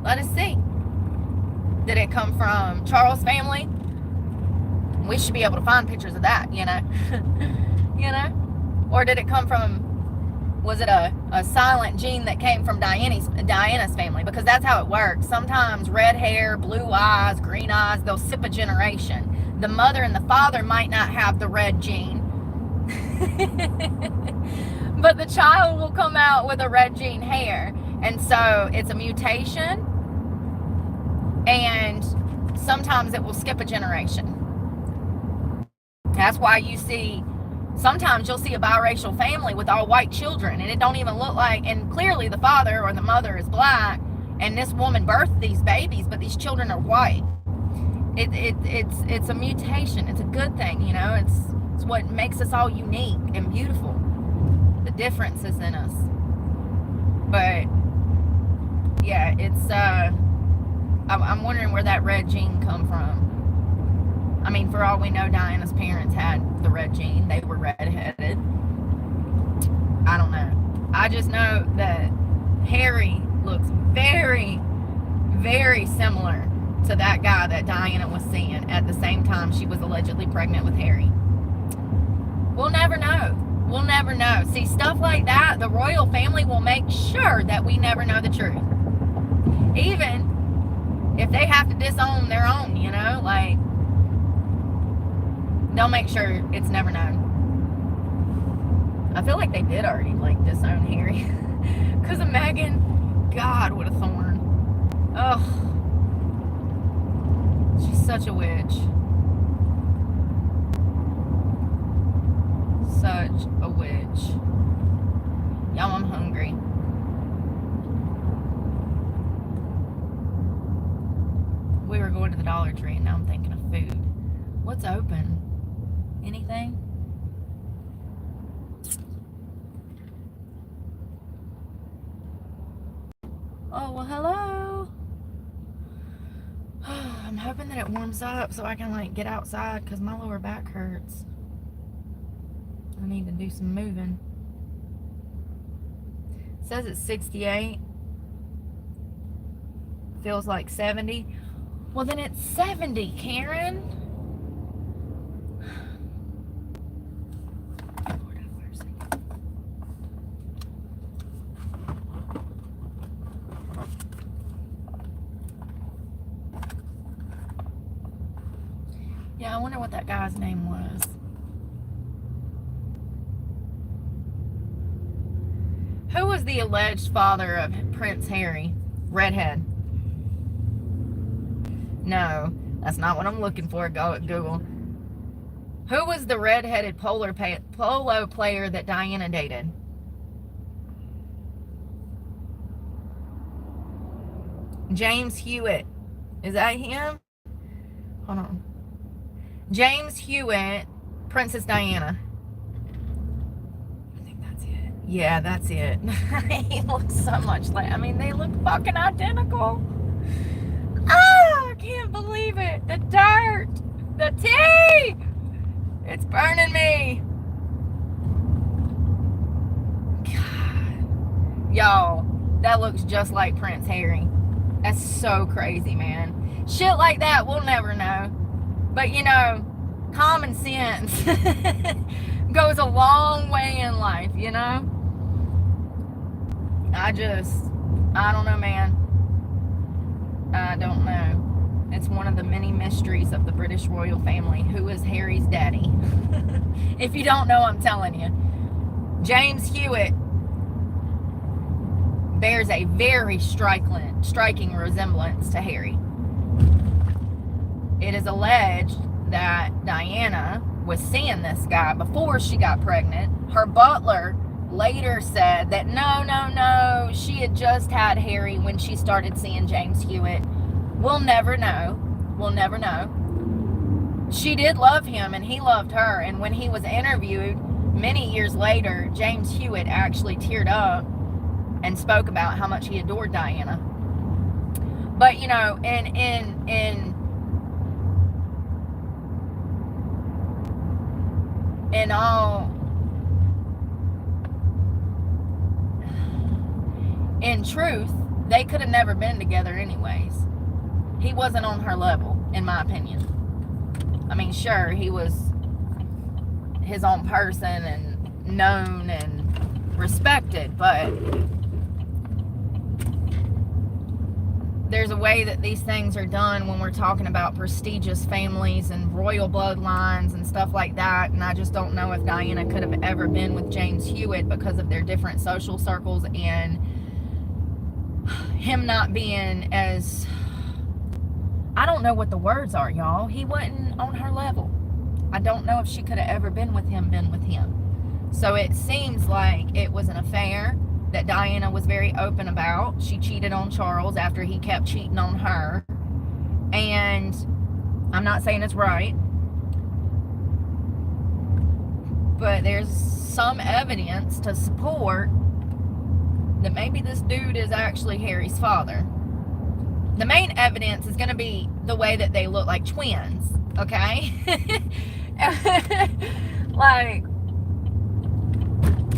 Let us see. Did it come from Charles' family? We should be able to find pictures of that, you know? You know? Or did it come from, was it a silent gene that came from Diana's family? Because that's how it works. Sometimes red hair, blue eyes, green eyes, they'll skip a generation. The mother and the father might not have the red gene. But the child will come out with a red gene hair. And so it's a mutation. And sometimes it will skip a generation. That's why you see, sometimes you'll see a biracial family with all white children, and it don't even look like, and clearly the father or the mother is black, and this woman birthed these babies, but these children are white. It's a mutation. It's a good thing, you know. It's what makes us all unique and beautiful. The differences in us. But yeah, it's I'm wondering where that red gene come from. I mean, for all we know, Diana's parents had the red gene. They were redheaded. I don't know. I just know that Harry looks very, very similar to that guy that Diana was seeing at the same time she was allegedly pregnant with Harry. We'll never know. We'll never know. See, stuff like that, the royal family will make sure that we never know the truth. Even if they have to disown their own, you know, like, they'll make sure it's never known. I feel like they did already, like, disown Harry. Because of Meghan. God, what a thorn. Ugh. She's such a witch. Such a witch. Y'all, I'm hungry. We were going to the Dollar Tree and now I'm thinking of food. What's open? Anything? Oh, well, hello. I'm hoping that it warms up so I can, like, get outside because my lower back hurts. I need to do some moving. It says it's 68. Feels like 70. Well, then it's 70, Karen. Lord have mercy. Yeah, I wonder what that guy's name was. Who was the alleged father of Prince Harry? Redhead. No, that's not what I'm looking for. Go at Google. Who was the redheaded polo player that Diana dated? James Hewitt. Is that him? Hold on. James Hewitt, Princess Diana. I think that's it. Yeah, that's it. He looks so much like, I mean, they look fucking identical. Oh, I can't believe it. The dirt. The tea. It's burning me. God. Y'all, that looks just like Prince Harry. That's so crazy, man. Shit like that, we'll never know. But, you know, common sense goes a long way in life, you know? I don't know, man. I don't know. It's one of the many mysteries of the British royal family. Who is Harry's daddy? If you don't know, I'm telling you. James Hewitt bears a very striking resemblance to Harry. It is alleged that Diana was seeing this guy before she got pregnant. Her butler later said that no, she had just had Harry when she started seeing James Hewitt. We'll never know. We'll never know. She did love him and he loved her. And when he was interviewed many years later, James Hewitt actually teared up and spoke about how much he adored Diana. But, you know, in truth, they could have never been together anyways. He wasn't on her level, in my opinion. I mean, sure, he was his own person and known and respected, but there's a way that these things are done when we're talking about prestigious families and royal bloodlines and stuff like that. And I just don't know if Diana could have ever been with James Hewitt because of their different social circles and him not being as, I don't know what the words are, y'all. He wasn't on her level. I don't know if she could have ever been with him. So it seems like it was an affair that Diana was very open about. She cheated on Charles after he kept cheating on her. And I'm not saying it's right, but there's some evidence to support that maybe this dude is actually Harry's father. The main evidence is going to be the way that they look like twins, okay? Like,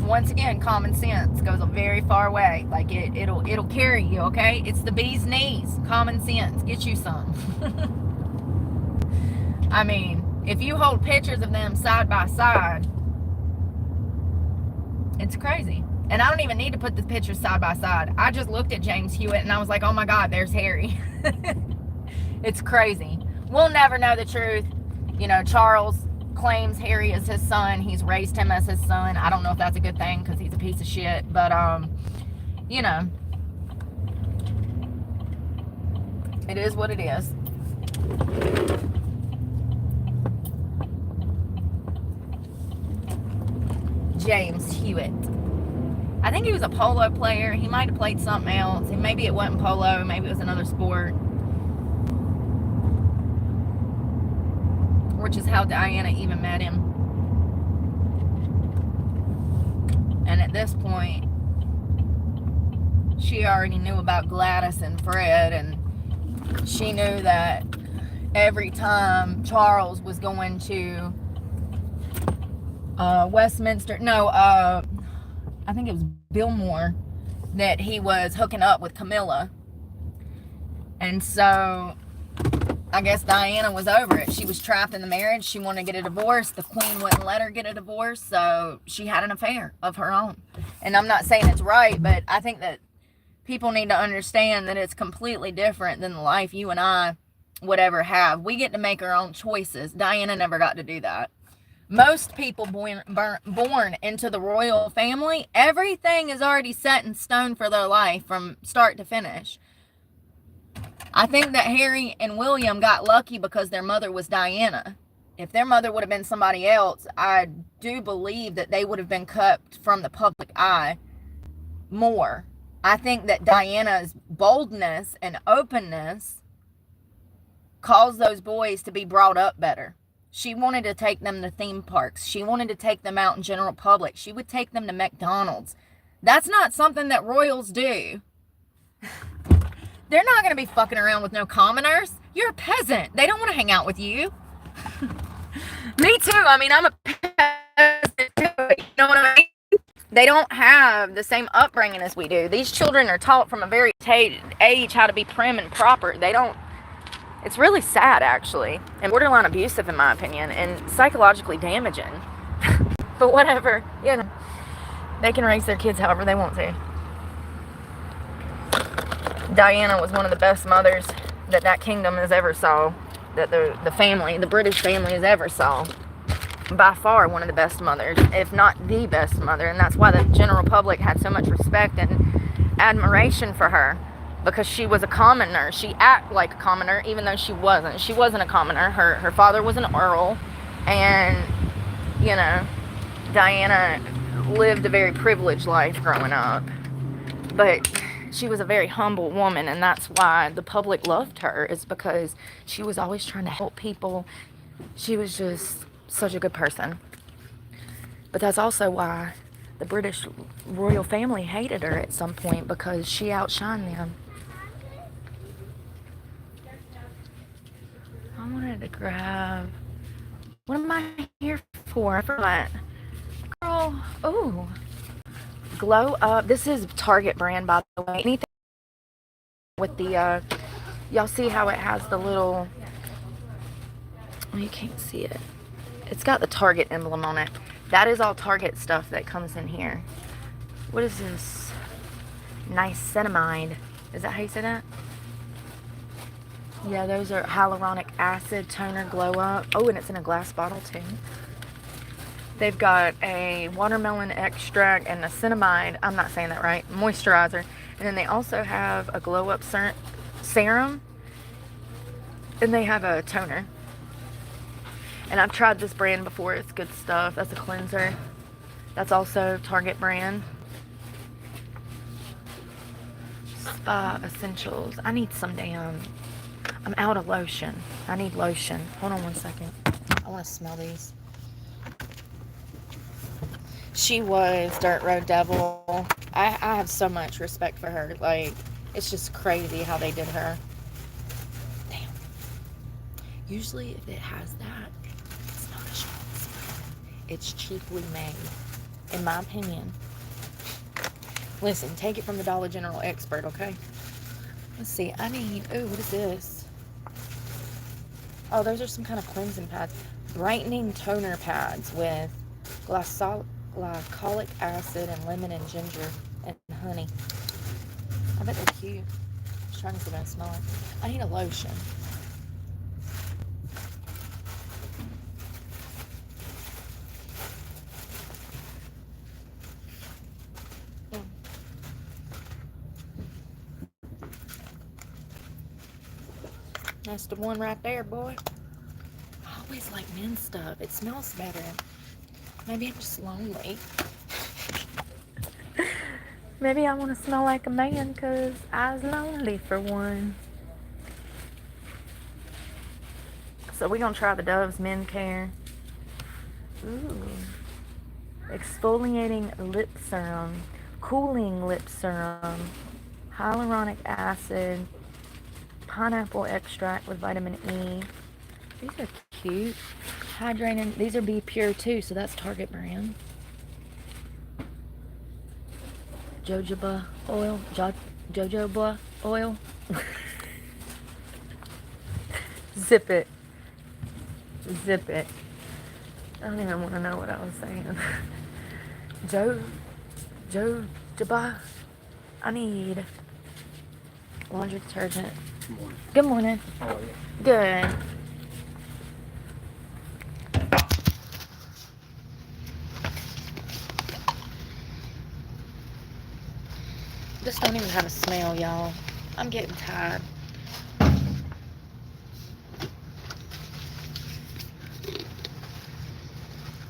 once again, common sense goes a very far way. Like, it'll carry you, okay? It's the bee's knees. Common sense. Get you some. I mean, if you hold pictures of them side by side, It's crazy. And I don't even need to put the pictures side by side. I just looked at James Hewitt and I was like, oh my God, there's Harry. It's crazy. We'll never know the truth. You know, Charles claims Harry is his son. He's raised him as his son. I don't know if that's a good thing because he's a piece of shit. But, you know, it is what it is. James Hewitt. I think he was a polo player. He might have played something else. And maybe it wasn't polo. Maybe it was another sport. Which is how Diana even met him. And at this point, she already knew about Gladys and Fred. And she knew that every time Charles was going to Westminster, I think it was Bilmore, that he was hooking up with Camilla. And so I guess Diana was over it. She was trapped in the marriage. She wanted to get a divorce. The queen wouldn't let her get a divorce, so she had an affair of her own. And I'm not saying it's right, but I think that people need to understand that it's completely different than the life you and I would ever have. We get to make our own choices. Diana never got to do that. Most people born into the royal family, everything is already set in stone for their life from start to finish. I think that Harry and William got lucky because their mother was Diana. If their mother would have been somebody else, I do believe that they would have been kept from the public eye more. I think that Diana's boldness and openness caused those boys to be brought up better. She wanted to take them to theme parks. She wanted to take them out in general public. She would take them to McDonald's. That's not something that royals do. They're not going to be fucking around with no commoners. You're a peasant. They don't want to hang out with you. Me too. I mean, I'm a peasant too. You know what I mean? They don't have the same upbringing as we do. These children are taught from a very age how to be prim and proper. They don't. It's really sad, actually, and borderline abusive, in my opinion, and psychologically damaging. But whatever, you know, they can raise their kids however they want to. Diana was one of the best mothers that kingdom has ever saw, that the family, the British family has ever saw. By far one of the best mothers, if not the best mother, and that's why the general public had so much respect and admiration for her. Because she was a commoner. She acted like a commoner, even though she wasn't. She wasn't a commoner. Her father was an earl. And, you know, Diana lived a very privileged life growing up. But she was a very humble woman, and that's why the public loved her, is because she was always trying to help people. She was just such a good person. But that's also why the British royal family hated her at some point, because she outshined them. I wanted to grab, what am I here for? I forgot. Girl, oh, Glow Up. This is Target brand, by the way. Anything with the, y'all see how it has the little, oh, you can't see it. It's got the Target emblem on it. That is all Target stuff that comes in here. What is this? Niacinamide. Is that how you say that? Yeah, those are hyaluronic acid toner Glow Up. Oh, and it's in a glass bottle too. They've got a watermelon extract and a niacinamide, I'm not saying that right, moisturizer. And then they also have a Glow Up serum. And they have a toner. And I've tried this brand before. It's good stuff. That's a cleanser. That's also Target brand. Spa Essentials. I need some damn... I'm out of lotion. I need lotion. Hold on one second. I want to smell these. She was Dirt Road Devil. I have so much respect for her. Like, it's just crazy how they did her. Damn. Usually if it has that, it's not a Schmaltz. It's cheaply made, in my opinion. Listen, take it from the Dollar General expert, okay? Let's see. I need... Oh, what is this? Oh, those are some kind of cleansing pads. Brightening toner pads with glycolic acid and lemon and ginger and honey. I bet they're cute. I'm just trying to see what I smell like. I need a lotion. Mm. That's the one right there, boy. I always like men's stuff. It smells better. Maybe I'm just lonely. Maybe I want to smell like a man because I was lonely for one. So we're going to try the Dove's Men Care. Ooh. Exfoliating lip serum. Cooling lip serum. Hyaluronic acid. Pineapple extract with vitamin E. These are cute. Hydrating. These are Be Pure too, so that's Target brand. Jojoba oil. Jojoba oil. Zip it. Zip it. I don't even want to know what I was saying. Jojoba. I need laundry detergent. Good morning. Good morning. How are you? Good. This don't even have a smell, y'all. I'm getting tired.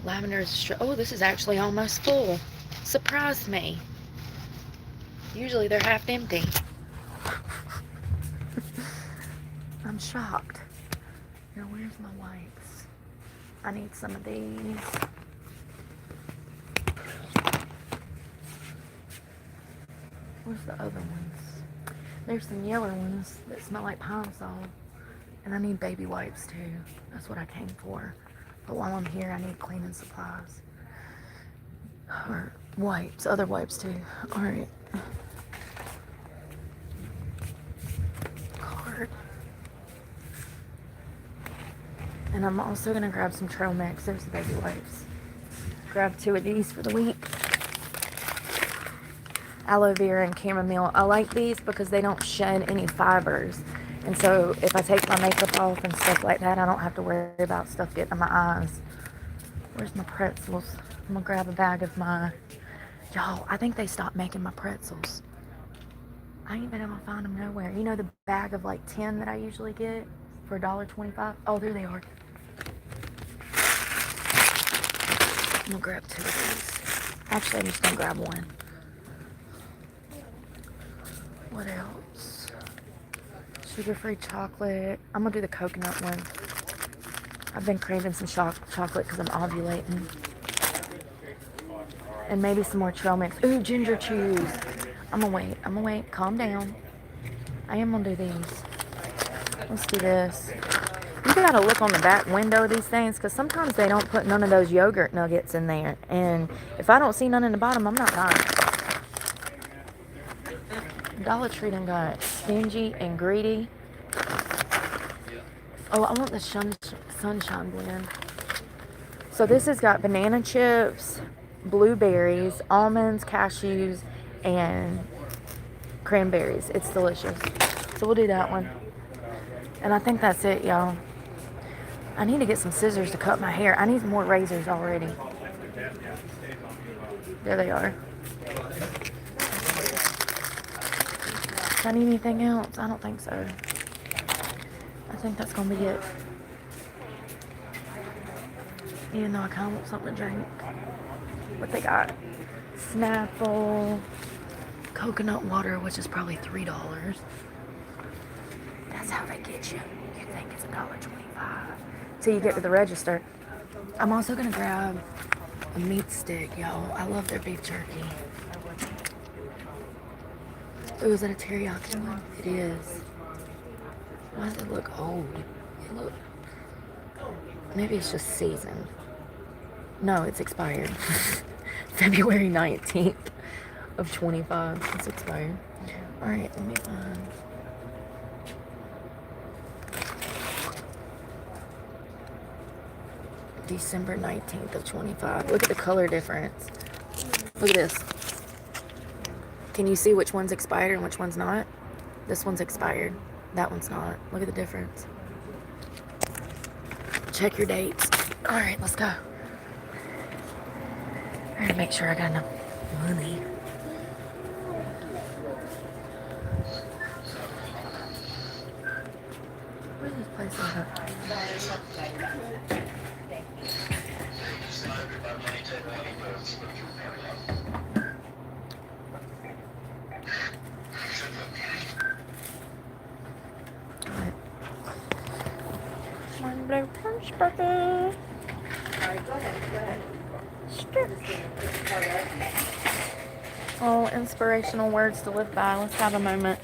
Lavender is oh, this is actually almost full. Surprised me. Usually they're half empty. I'm shocked. Now, where's my wipes? I need some of these. Where's the other ones? There's some yellow ones that smell like pine sol. And I need baby wipes too. That's what I came for. But while I'm here, I need cleaning supplies. Or wipes, other wipes too. Alright. Card. And I'm also going to grab some Trail Mix. There's the baby wipes. Grab 2 of these for the week. Aloe vera and chamomile. I like these because they don't shed any fibers. And so if I take my makeup off and stuff like that, I don't have to worry about stuff getting in my eyes. Where's my pretzels? I'm going to grab a bag of my... Y'all, I think they stopped making my pretzels. I ain't been able to find them nowhere. You know the bag of like 10 that I usually get for $1.25? Oh, there they are. I'm going to grab 2 of these. Actually, I'm just going to grab 1. What else? Sugar-free chocolate. I'm going to do the coconut one. I've been craving some chocolate because I'm ovulating. And maybe some more trail mix. Ooh, ginger chews. I'm going to wait. Calm down. I am going to do these. Let's do this. You got to look on the back window of these things because sometimes they don't put none of those yogurt nuggets in there. And if I don't see none in the bottom, I'm not buying it. Dollar Tree done got stingy and greedy. Oh, I want the sunshine blend. So this has got banana chips, blueberries, almonds, cashews, and cranberries. It's delicious. So we'll do that one. And I think that's it, y'all. I need to get some scissors to cut my hair. I need more razors already. There they are. Do I need anything else? I don't think so. I think that's going to be it. Even though I kind of want something to drink. What they got? Snapple. Coconut water, which is probably $3. That's how they get you. You think it's $1.25 till you get to the register. I'm also going to grab a meat stick, y'all. I love their beef jerky. Ooh, is that a teriyaki one? It is. Why does it look old? It look... Maybe it's just seasoned. No, it's expired. February 19th of 25. It's expired. Alright, let me find... December 19th of 25. Look at the color difference. Look at this. Can you see which one's expired and which one's not? This one's expired. That one's not. Look at the difference. Check your dates. All right, let's go. I gotta make sure I got enough money. Where's this place at? One blue punch burger. Alright, go ahead. Oh, inspirational words to live by. Let's have a moment.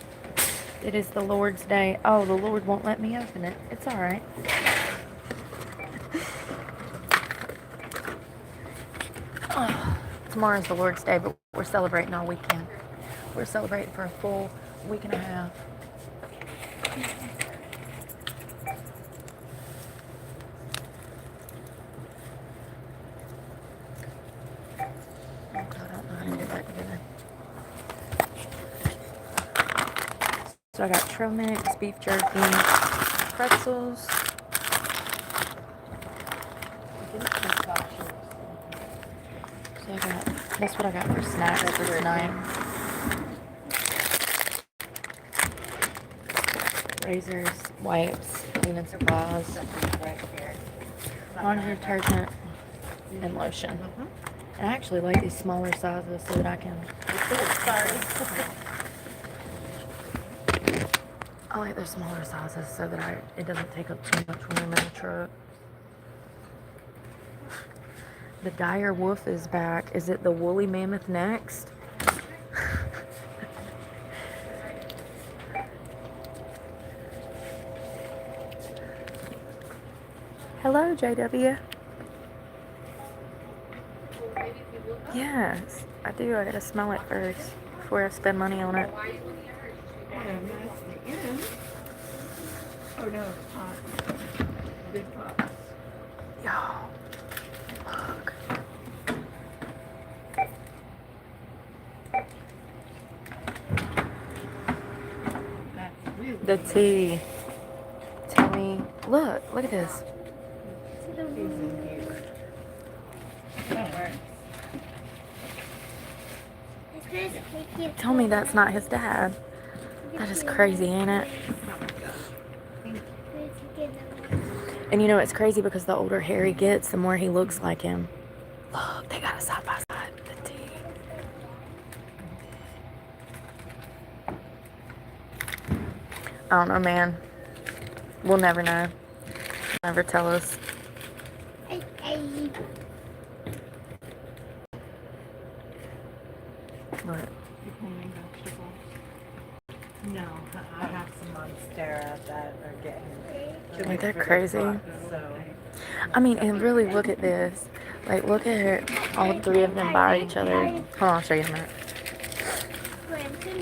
It is the Lord's Day. Oh, the Lord won't let me open it. It's alright. Oh, tomorrow's the Lord's Day, but we're celebrating all weekend. We're celebrating for a full week and a half. So I got trail mix, beef jerky, pretzels. So I got, that's what I got for snacks for tonight. Razors, wipes, cleaning supplies, laundry detergent, and lotion. And I actually like these smaller sizes so that I can... I like those smaller sizes so that it doesn't take up too much room in the truck. The dire wolf is back. Is it the woolly mammoth next? Hello, JW. Yes, I do. I gotta smell it first before I spend money on it. Oh no, big pot. Y'all, look. The tea. Tell me, look at this. Tell me that's not his dad. That is crazy, ain't it? And you know, it's crazy because the older Harry gets, the more he looks like him. Look, they got a side by side. The tea. I don't know, man. We'll never know. Never tell us. What? No, I have some Monstera that are getting... Ain't that crazy? So. I mean, and really look at this. Like, look at her. All three of them by each other. Hold on, I'll show you in a minute.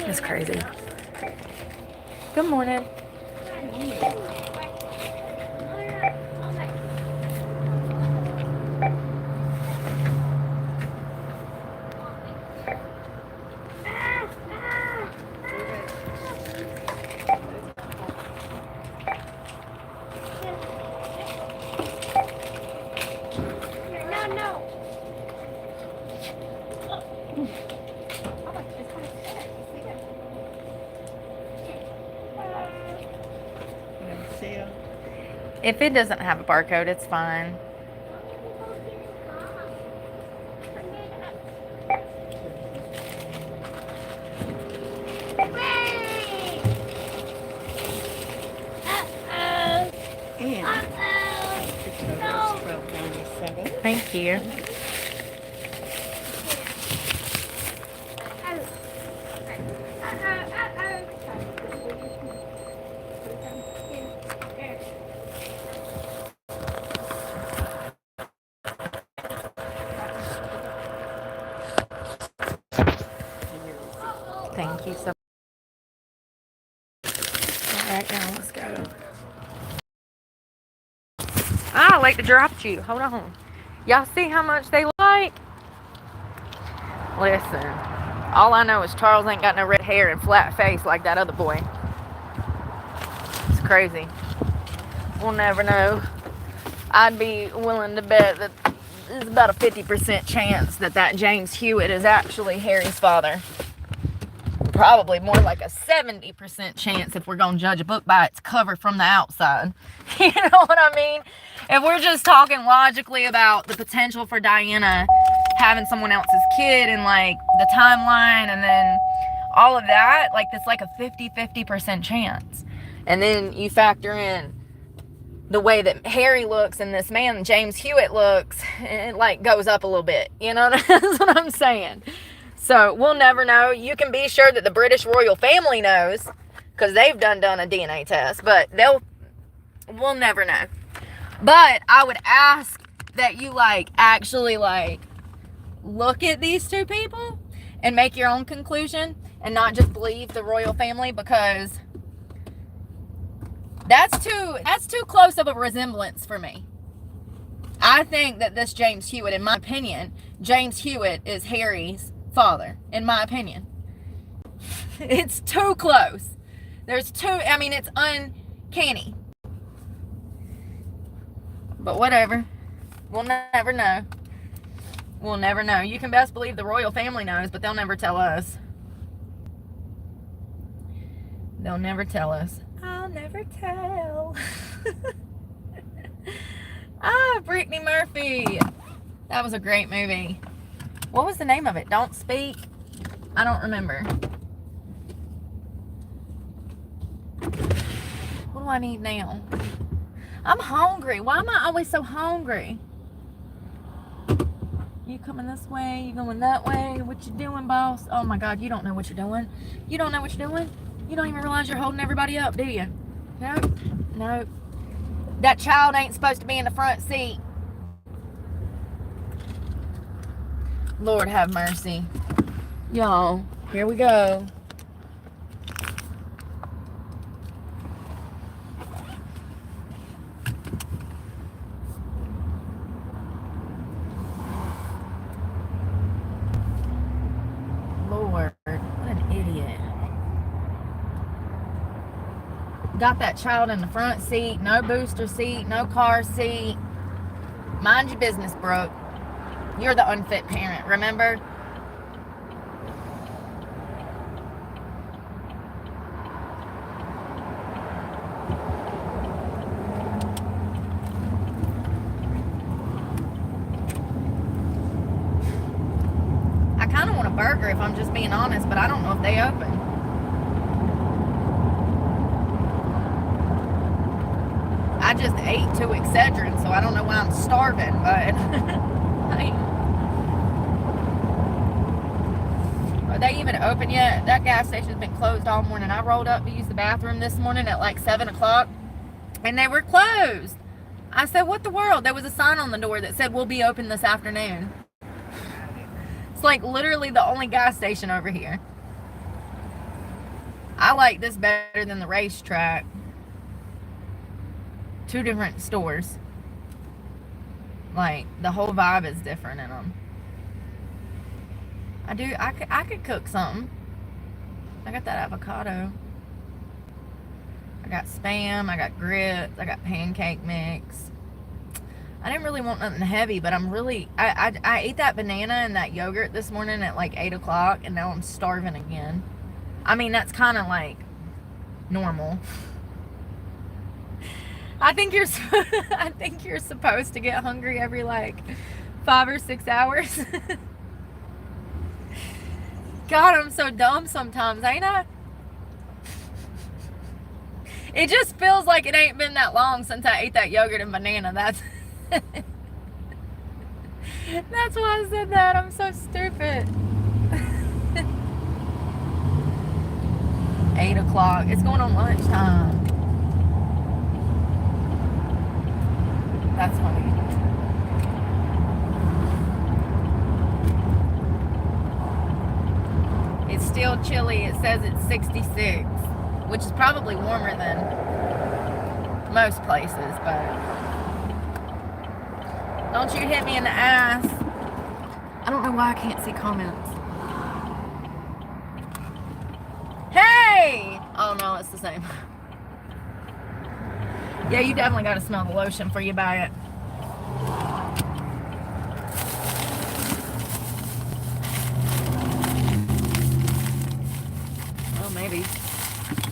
It's crazy. Good morning. If it doesn't have a barcode, it's fine. Thank you. Thank you so much. All right, now let's go. I like to drop you. Hold on. Y'all see how much they like? Listen, all I know is Charles ain't got no red hair and flat face like that other boy. It's crazy. We'll never know. I'd be willing to bet that there's about a 50% chance that James Hewitt is actually Harry's father. Probably more like a 70% chance if we're going to judge a book by its cover from the outside. You know what I mean? If we're just talking logically about the potential for Diana having someone else's kid and like the timeline and then all of that, like it's like a 50% chance. And then you factor in the way that Harry looks and this man, James Hewitt, looks, it like goes up a little bit. You know, that's what I'm saying. So we'll never know. You can be sure that the British royal family knows because they've done a DNA test, but we'll never know. But I would ask that you like actually like look at these two people and make your own conclusion and not just believe the royal family, because that's too close of a resemblance for me. I think that this James Hewitt, in my opinion, James Hewitt is Harry's father, in my opinion. It's too close. It's uncanny. But whatever. We'll never know. We'll never know. You can best believe the royal family knows, but they'll never tell us. They'll never tell us. I'll never tell. Brittany Murphy. That was a great movie. What was the name of it? Don't Speak? I don't remember. What do I need now? I'm hungry. Why am I always so hungry? You coming this way? You going that way? What you doing, boss? Oh my God, you don't know what you're doing. You don't know what you're doing? You don't even realize you're holding everybody up, do you? No. That child ain't supposed to be in the front seat. Lord have mercy. Y'all, here we go. Lord, what an idiot. Got that child in the front seat, no booster seat, no car seat. Mind your business, Brooke. You're the unfit parent, remember? I kind of want a burger if I'm just being honest, but I don't know if they open. I just ate 2 Excedrin, so I don't know why I'm starving, but... Are they even open yet? That gas station's been closed all morning. I rolled up to use the bathroom this morning at like 7 o'clock, and they were closed. I said, what the world? There was a sign on the door that said, we'll be open this afternoon. It's like literally the only gas station over here. I like this better than the racetrack. 2 different stores. Like, the whole vibe is different in them. I could cook something. I got that avocado. I got Spam. I got grits. I got pancake mix. I didn't really want nothing heavy, but I ate that banana and that yogurt this morning at like 8 o'clock, and now I'm starving again. I mean, that's kind of like normal. I think you're supposed to get hungry every like 5 or 6 hours. God, I'm so dumb sometimes, ain't I? It just feels like it ain't been that long since I ate that yogurt and banana. That's why I said that. I'm so stupid. 8 o'clock. It's going on lunchtime. That's funny. It's still chilly. It says it's 66, which is probably warmer than most places, but Don't you hit me in the ass. I don't know why I can't see comments. Hey! Oh no, it's the same. Yeah, you definitely got to smell the lotion before you buy it. Well, maybe.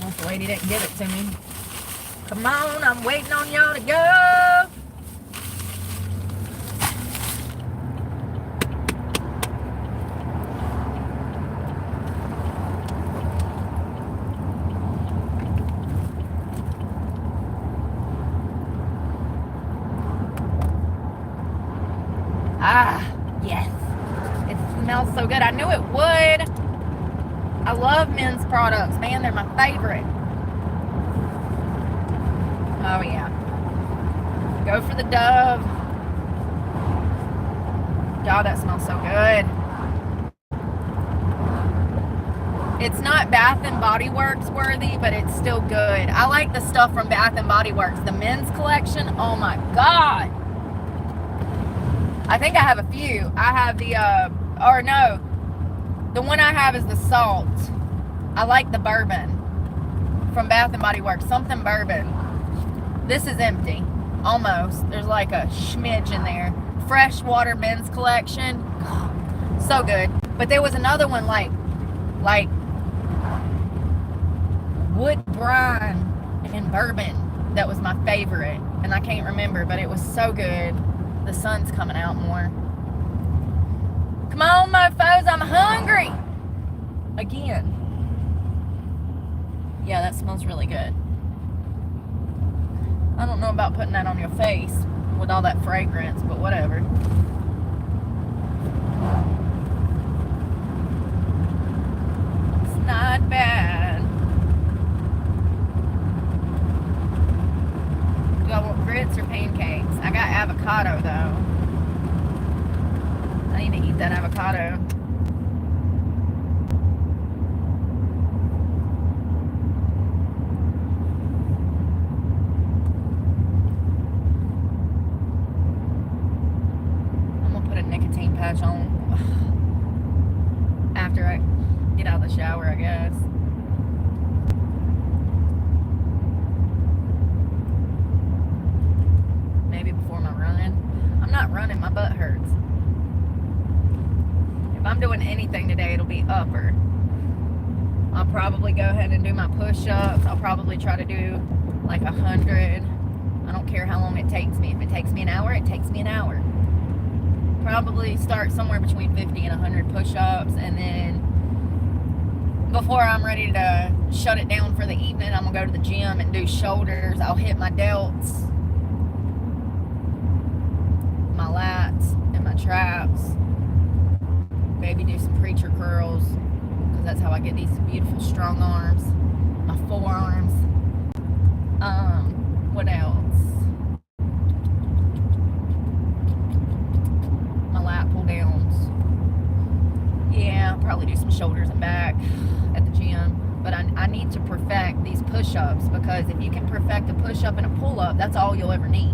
Once the lady didn't give it to me. Come on, I'm waiting on y'all to go. Ah, yes. It smells so good. I knew it would. I love men's products. Man, they're my favorite. Oh, yeah. Go for the Dove. God, that smells so good. It's not Bath and Body Works worthy, but it's still good. I like the stuff from Bath and Body Works. The men's collection, oh my God. I think I have a few. I have the, the one I have is the salt. I like the bourbon from Bath and Body Works. Something bourbon. This is empty. Almost. There's like a smidge in there. Freshwater men's collection. So good. But there was another one like wood brine and bourbon that was my favorite. And I can't remember, but it was so good. The sun's coming out more. Come on, mofos, I'm hungry. Again. Yeah, that smells really good. I don't know about putting that on your face with all that fragrance, but whatever. It's not bad. Do I want grits or pancakes? I got avocado though. I need to eat that avocado. Nicotine patch on after I get out of the shower, I guess. Maybe before my run. I'm not running, my butt hurts. If I'm doing anything today, it'll be upper. I'll probably go ahead and do my push-ups. I'll probably try to do like 100. I don't care how long it takes me. If it takes me an hour, it takes me an hour. Probably start somewhere between 50 and 100 push-ups, and then before I'm ready to shut it down for the evening, I'm gonna go to the gym and do shoulders. I'll hit my delts, my lats, and my traps. Maybe do some preacher curls, because that's how I get these beautiful strong arms. My forearms. What else? Lat pull downs. Yeah, I'll probably do some shoulders and back at the gym. But I need to perfect these push-ups, because if you can perfect a push-up and a pull-up, that's all you'll ever need.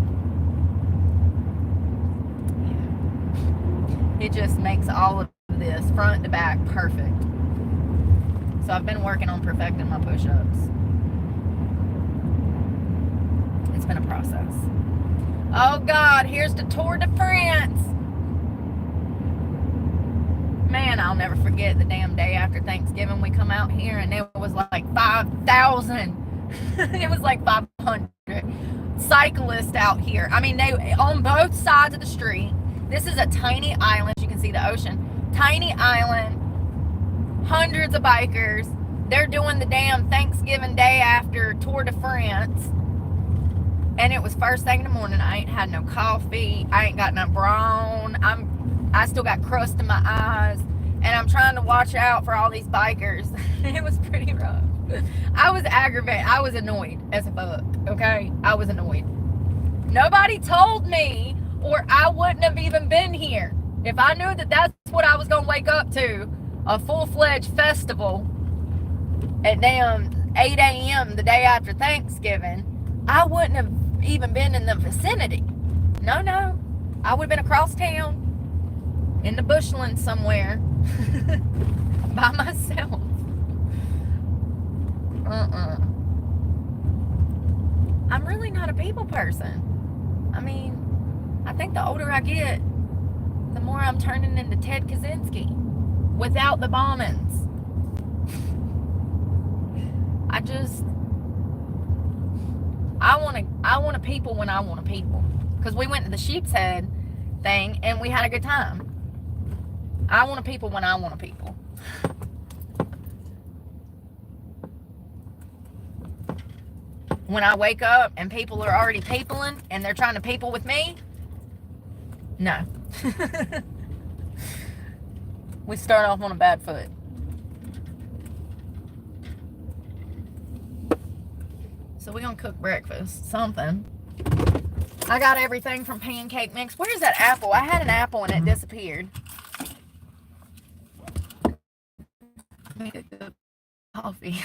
Yeah. It just makes all of this front to back perfect. So I've been working on perfecting my push-ups. It's been a process. Oh God, here's the Tour de France. Man, I'll never forget the damn day after Thanksgiving we come out here and there was like 5,000. It was like 500 cyclists out here. I mean, they on both sides of the street. This is a tiny island. You can see the ocean. Tiny island. Hundreds of bikers. They're doing the damn Thanksgiving day after Tour de France. And it was first thing in the morning. I ain't had no coffee. I ain't got no brawn. I still got crust in my eyes, and I'm trying to watch out for all these bikers. It was pretty rough. I was aggravated. I was annoyed as a fuck, okay? I was annoyed. Nobody told me, or I wouldn't have even been here. If I knew that that's what I was going to wake up to, a full-fledged festival at damn 8 a.m. the day after Thanksgiving, I wouldn't have even been in the vicinity. No. I would have been across town in the bushland somewhere by myself. I'm really not a people person. I mean, I think the older I get, the more I'm turning into Ted Kaczynski without the bombings. I want to people when I want to people. Because we went to the Sheep's Head thing and we had a good time. I want to people when I want to people. When I wake up and people are already peopling and they're trying to people with me, no. We start off on a bad foot. So we're going to cook breakfast. Something. I got everything from pancake mix. Where's that apple? I had an apple and it disappeared. Make a good coffee.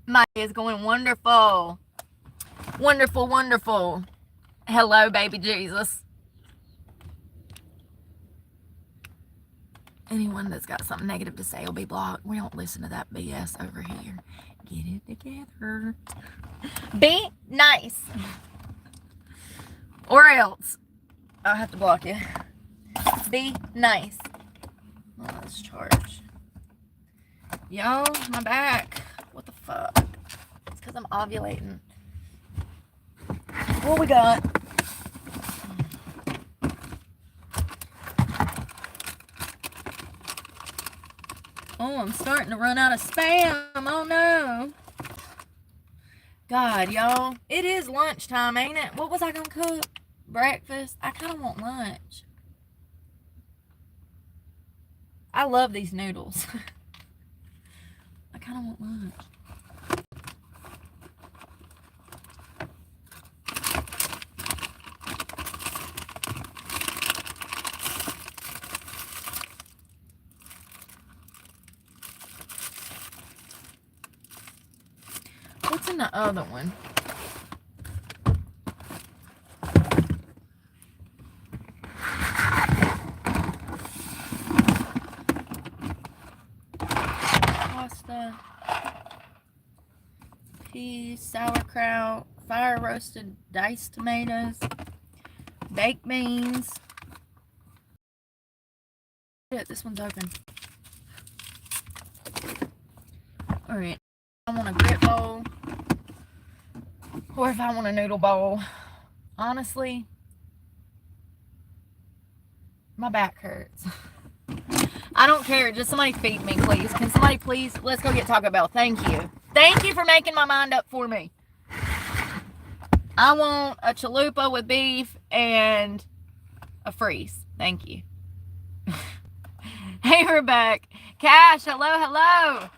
My day is going wonderful. Wonderful, wonderful. Hello, baby Jesus. Anyone that's got something negative to say will be blocked. We don't listen to that BS over here. Get it together. Be nice. Or else I'll have to block you. Be nice. Oh, let's charge. Yo, my back. What the fuck? It's because I'm ovulating. What we got? Oh, I'm starting to run out of spam. Oh no. God, y'all. It is lunchtime, ain't it? What was I gonna cook? Breakfast? I kind of want lunch. I love these noodles. I kind of want lunch. What's in the other one? Pasta, peas, sauerkraut, fire roasted diced tomatoes, baked beans. Shit, this one's open. Alright. I want a grit bowl. Or if I want a noodle bowl. Honestly, my back hurts. I don't care. Just somebody feed me, please. Can somebody please? Let's go get Taco Bell. Thank you. Thank you for making my mind up for me. I want a chalupa with beef and a freeze. Thank you. Hey, we're back. Cash, hello, hello.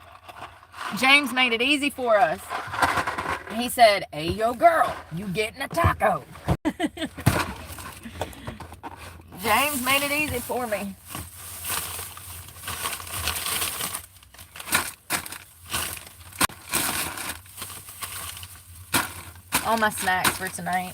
James made it easy for us. He said, hey, yo, girl, you getting a taco? James made it easy for me. All my snacks for tonight.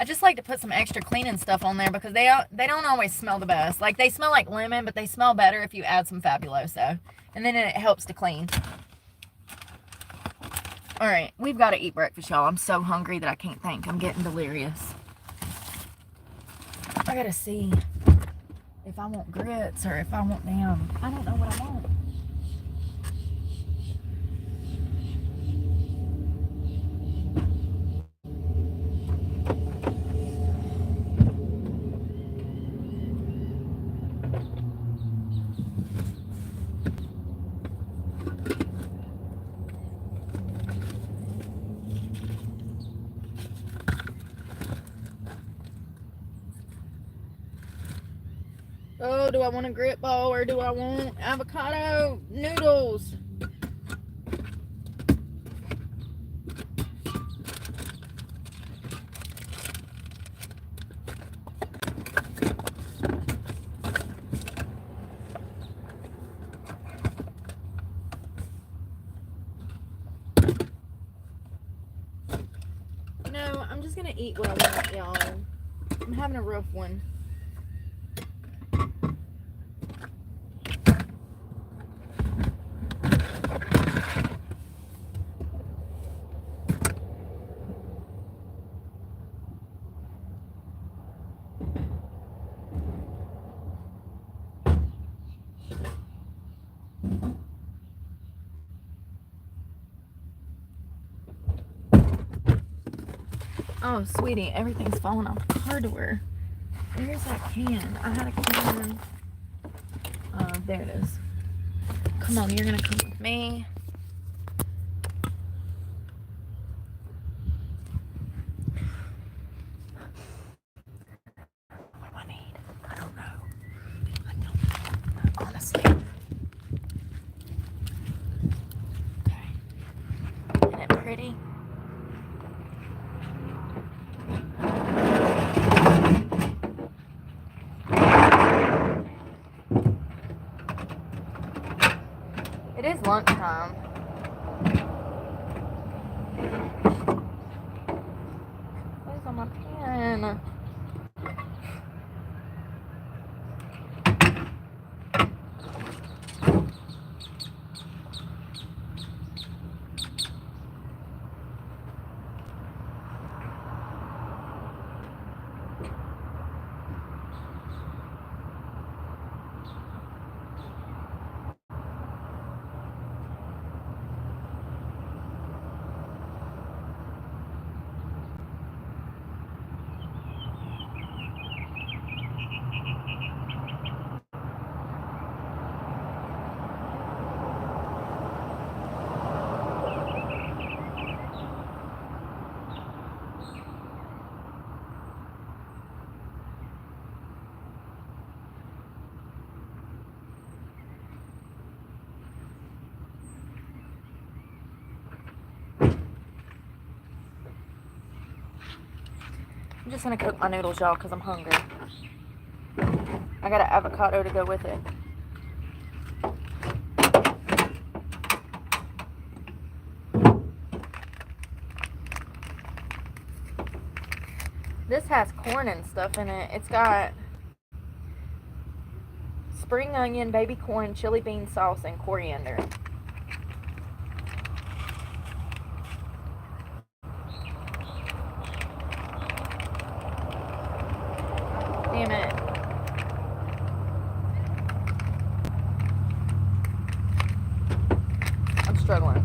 I just like to put some extra cleaning stuff on there because they don't always smell the best. Like, they smell like lemon, but they smell better if you add some Fabuloso. And then it helps to clean. Alright, we've got to eat breakfast, y'all. I'm so hungry that I can't think. I'm getting delirious. I gotta see if I want grits or if I want them. I don't know what I want. Oh, do I want a grit ball or do I want avocado noodles? No, I'm just gonna eat what I want, y'all. I'm having a rough one. Oh, sweetie, everything's falling off the hardware. Where's that can? I had a can. There it is. Come on, you're gonna come with me. What do I need? I don't know. I don't know, honestly. Okay. Isn't it pretty? It is lunchtime. Where's on my pen? I'm just gonna cook my noodles, y'all, because I'm hungry. I got an avocado to go with it. This has corn and stuff in it. It's got spring onion, baby corn, chili bean sauce, and coriander. Damn it. I'm struggling.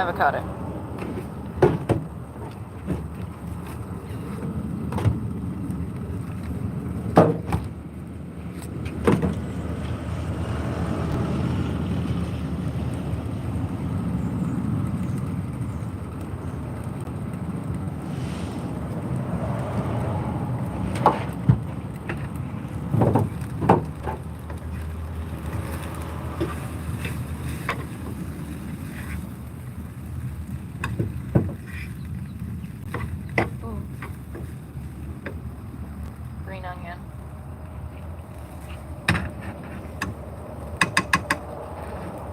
avocado. Green onion.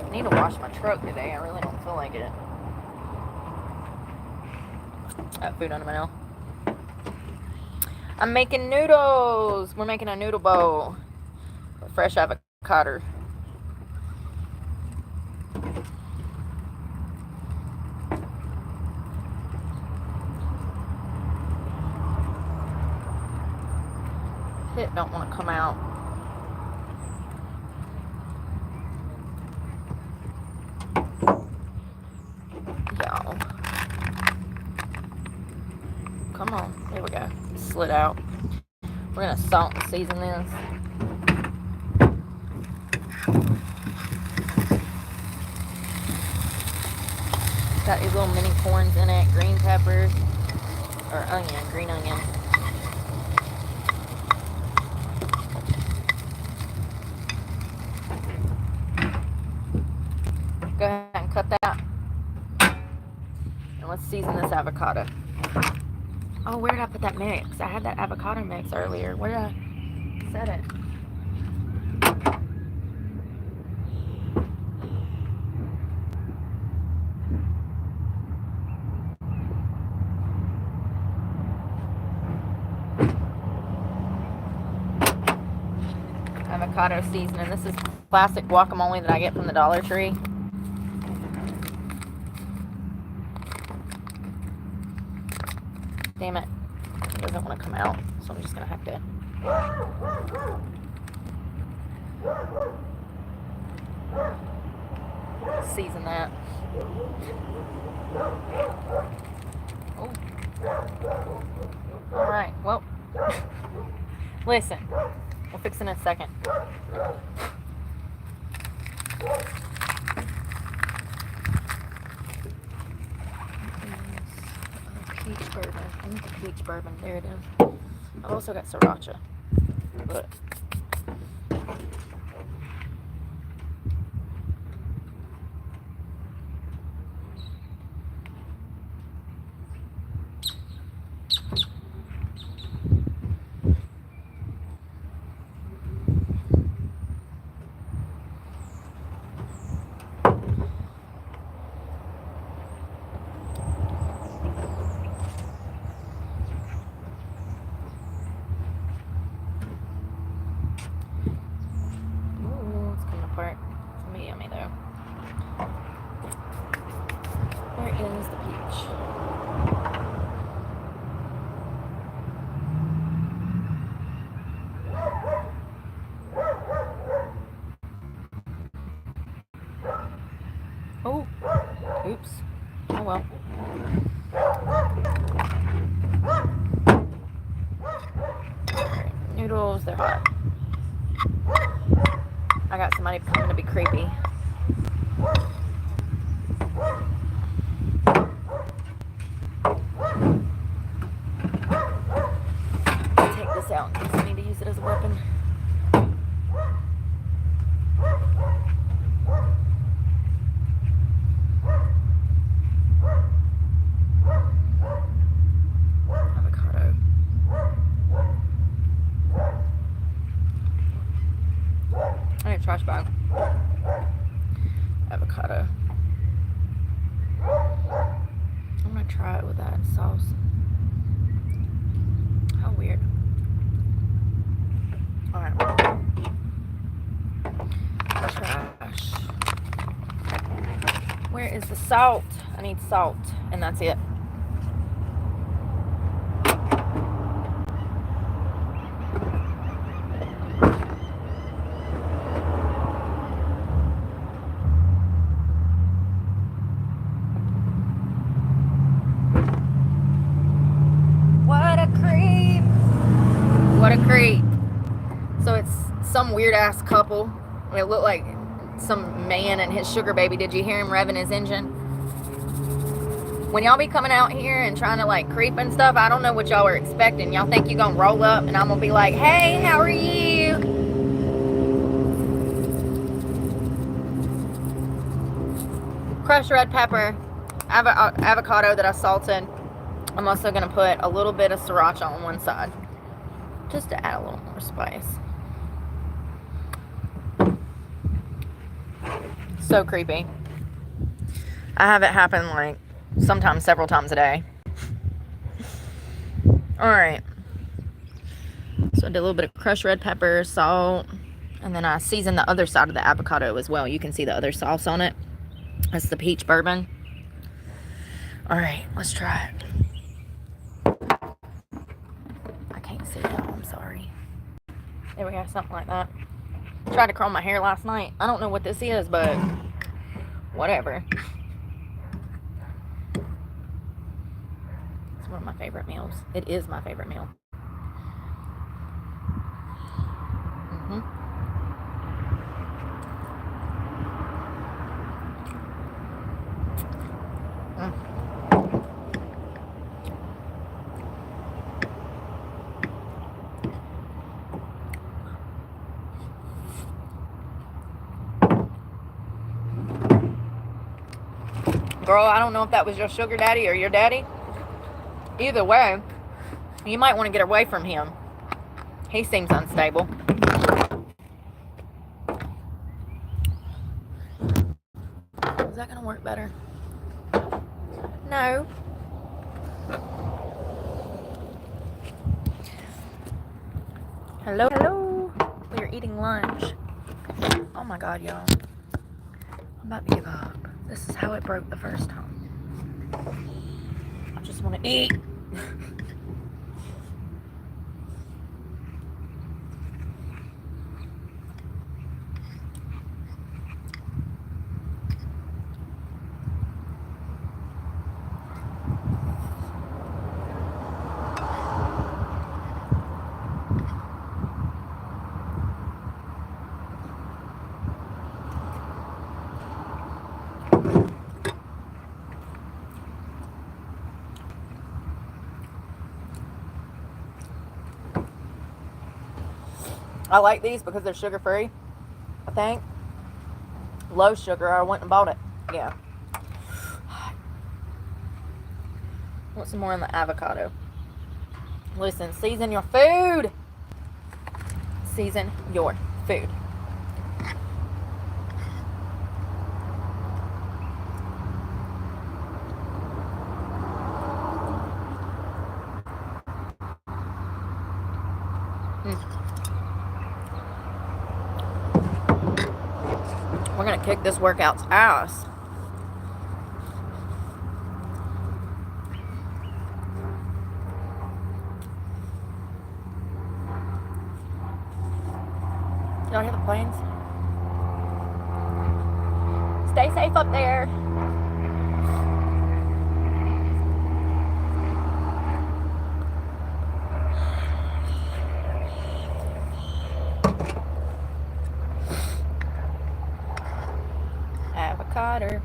I need to wash my truck today. I really don't feel like it. I have food under my nail. I'm making noodles. We're making a noodle bowl with fresh avocado. It don't want to come out. Y'all. Come on. There we go. It slid out. We're going to salt and season this. Got these little mini corns in it. Green peppers. Or onion. Green onion. Go ahead and cut that. And let's season this avocado. Oh, where did I put that mix? I had that avocado mix earlier. Where did I set it? Avocado seasoning. This is classic guacamole that I get from the Dollar Tree. Damn it. It doesn't want to come out, so I'm just going to have to season that. Oh. Alright, well, listen, we'll fix it in a second. Peach bourbon. I need the peach bourbon. There it is. I've also got sriracha. But is the peach. Oh, oops. Oh well. Alright, noodles, they're hot. I got somebody coming to be creepy. Take this out in case I need to use it as a weapon. Avocado. I need a trash bag. Avocado. I'm gonna try it with that sauce. How weird. Alright. Trash. Where is the salt? I need salt, and that's it. some weird ass couple. It looked like some man and his sugar baby. Did you hear him revving his engine? When y'all be coming out here and trying to like creep and stuff, I don't know what y'all are expecting. Y'all think you gonna roll up and I'm gonna be like, hey, how are you? Crushed red pepper, avocado that I salted. I'm also gonna put a little bit of sriracha on one side, just to add a little more spice. So creepy. I have it happen like sometimes several times a day. Alright. So I did a little bit of crushed red pepper, salt, and then I seasoned the other side of the avocado as well. You can see the other sauce on it. That's the peach bourbon. Alright, let's try it. I can't see it. I'm sorry. There we go, something like that. Tried to comb my hair last night. I don't know what this is, but whatever. It's one of my favorite meals. It is my favorite meal. Girl, I don't know if that was your sugar daddy or your daddy. Either way, you might want to get away from him. He seems unstable. Is that going to work better? No. Hello, hello. We are eating lunch. Oh my God, y'all. I'm about to give up. This is how it broke the first time. I just want to eat. I like these because they're sugar free, I think. Low sugar, I went and bought it. Yeah. Want some more on the avocado. Listen, season your food. Season your food. We're gonna kick this workout's ass. Y'all hear the planes? Stay safe up there. Avocado.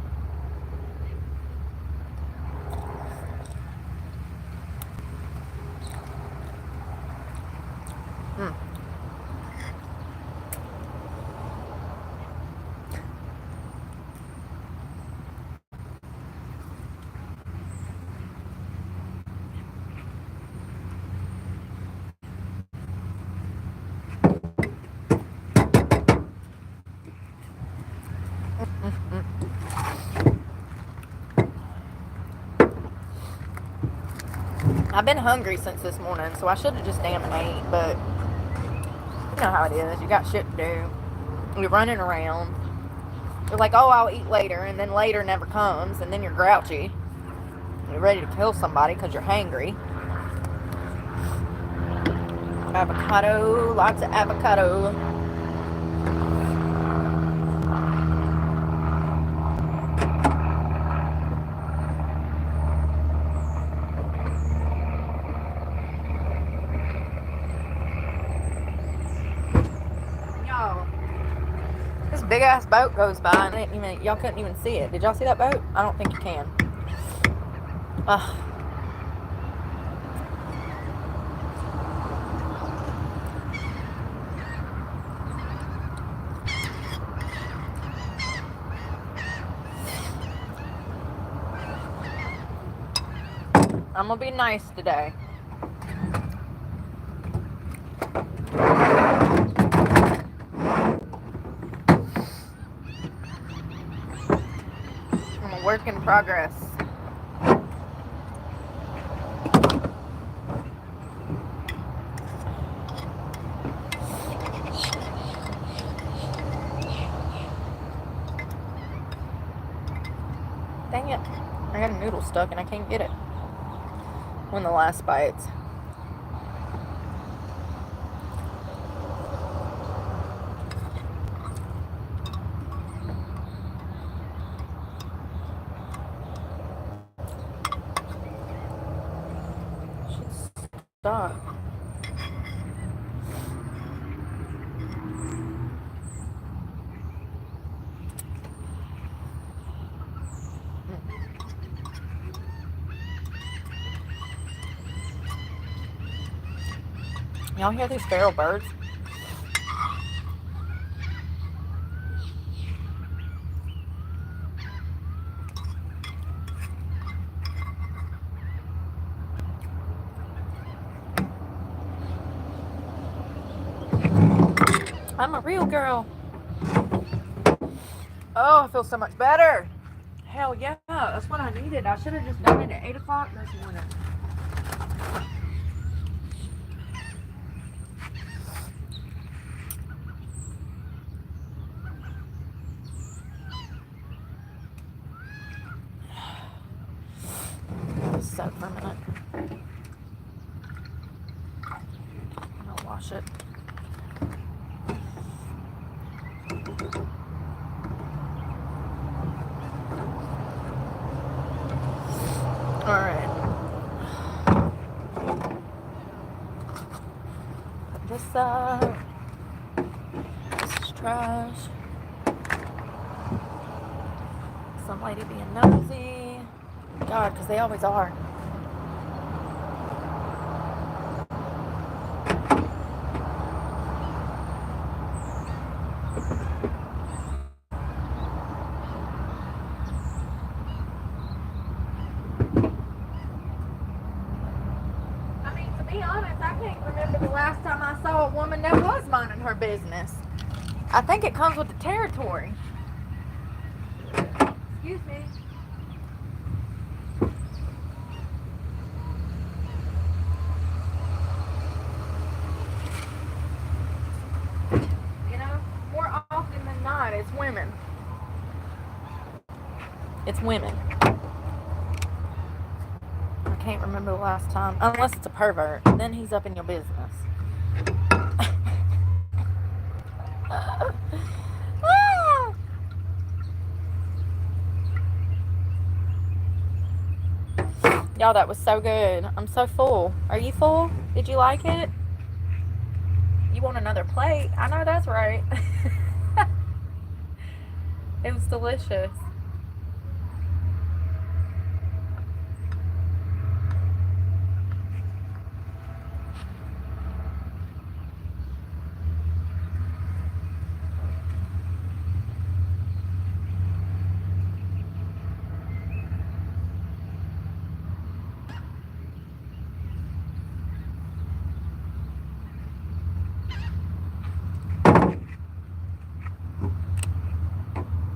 I've been hungry since this morning, so I should have just damn ate, but you know how it is. You got shit to do. You're running around. You're like, oh, I'll eat later, and then later never comes, and then you're grouchy. You're ready to kill somebody because you're hangry. Avocado, lots of avocado. Big ass boat goes by and y'all couldn't even see it. Did y'all see that boat? I don't think you can. Ugh. I'm gonna be nice today. I'm a work in progress. Dang it. I got a noodle stuck and I can't get it. When the last bites. Stop. Y'all hear these feral birds? I'm a real girl. Oh, I feel so much better. Hell yeah, that's what I needed. I should have just done it at 8 o'clock this morning. Soak for a minute. I'll wash it. Alright. Put this up. This is trash. Some lady being nosy. God, because they always are. Be honest, I can't remember the last time I saw a woman that was minding her business. I think it comes with the territory. Excuse me. You know, more often than not, it's women. It's women. I can't remember the last time, unless it's a pervert. Then he's up in your business. Y'all, that was so good. I'm so full. Are you full? Did you like it? You want another plate? I know that's right. It was delicious.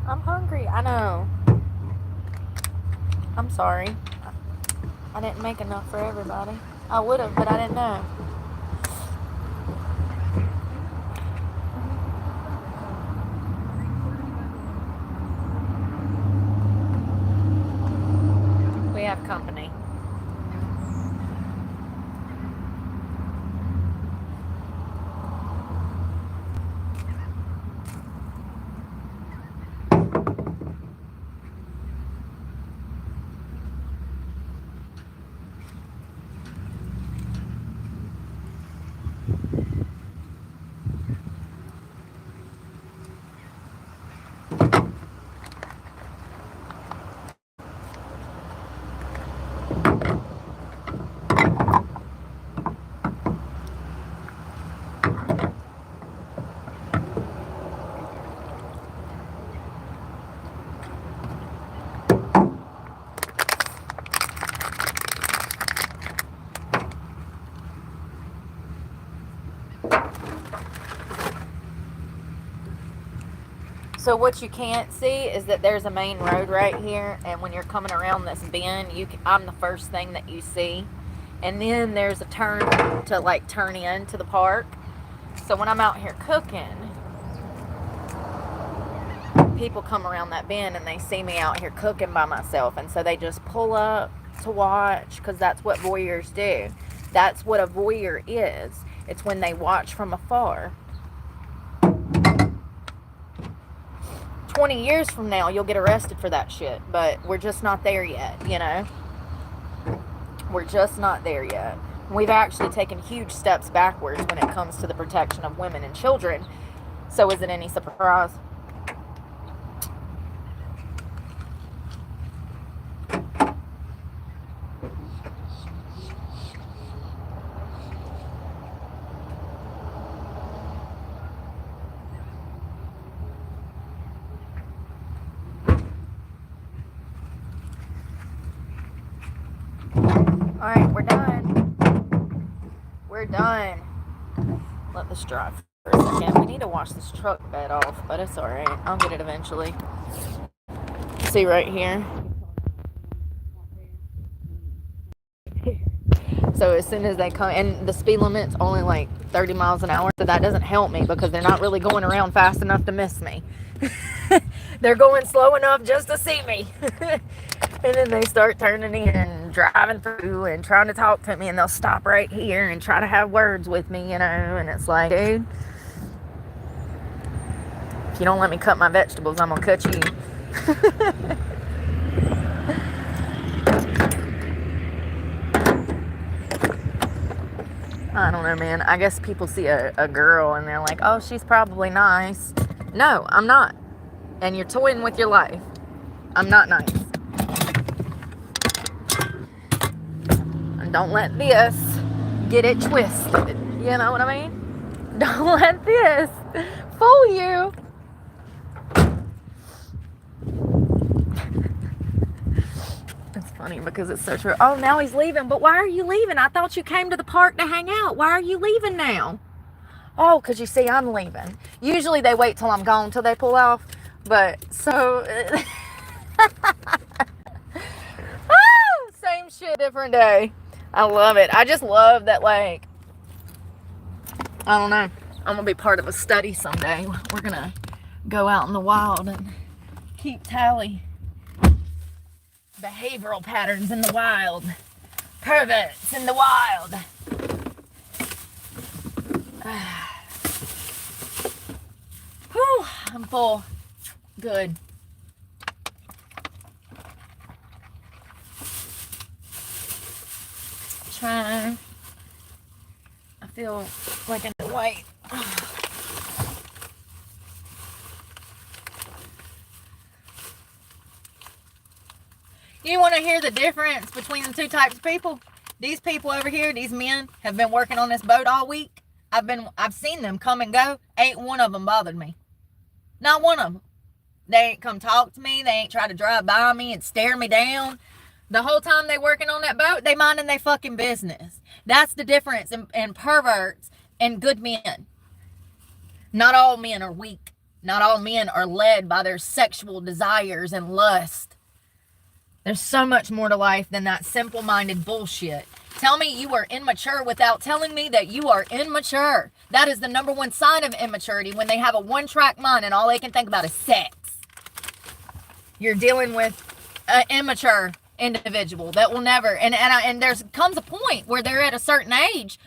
I'm hungry. I know. I'm sorry. I didn't make enough for everybody. I would have, but I didn't know. We have company. So what you can't see is that there's a main road right here, and when you're coming around this bend, I'm the first thing that you see. And then there's a turn to like turn into the park. So when I'm out here cooking, people come around that bend and they see me out here cooking by myself, and so they just pull up to watch, because that's what voyeurs do. That's what a voyeur is. It's when they watch from afar. 20 years from now, you'll get arrested for that shit, but we're just not there yet, you know? We're just not there yet. We've actually taken huge steps backwards when it comes to the protection of women and children. So is it any surprise? Alright, we're done. We're done. Let this dry for a second. We need to wash this truck bed off, but it's alright. I'll get it eventually. See right here? So as soon as they come, and the speed limit's only like 30 miles an hour, so that doesn't help me because they're not really going around fast enough to miss me. They're going slow enough just to see me. And then they start turning in and driving through and trying to talk to me, and they'll stop right here and try to have words with me, you know, and it's like, dude, if you don't let me cut my vegetables, I'm gonna cut you. I don't know, man. I guess people see a girl and they're like, oh, she's probably nice. No, I'm not. And you're toying with your life. I'm not nice. And don't let this get it twisted. You know what I mean? Don't let this fool you. It's funny because it's so true. Oh, now he's leaving. But why are you leaving? I thought you came to the park to hang out. Why are you leaving now? Oh, because you see, I'm leaving. Usually they wait till I'm gone till they pull off. But so... same shit, different day. I love it. I just love that, like... I don't know. I'm going to be part of a study someday. We're going to go out in the wild and keep tally. Behavioral patterns in the wild. Perverts in the wild. Whew, I'm full. Good. Trying. I feel like a white. You want to hear the difference between the two types of people? These people over here, these men, have been working on this boat all week. I've seen them come and go. Ain't one of them bothered me. Not one of them. They ain't come talk to me. They ain't try to drive by me and stare me down. The whole time they working on that boat, they minding their fucking business. That's the difference in perverts and good men. Not all men are weak. Not all men are led by their sexual desires and lust. There's so much more to life than that simple-minded bullshit. Tell me you are immature without telling me that you are immature. That is the number one sign of immaturity, when they have a one-track mind and all they can think about is sex. You're dealing with an immature individual that will never, and there comes a point where they're at a certain age.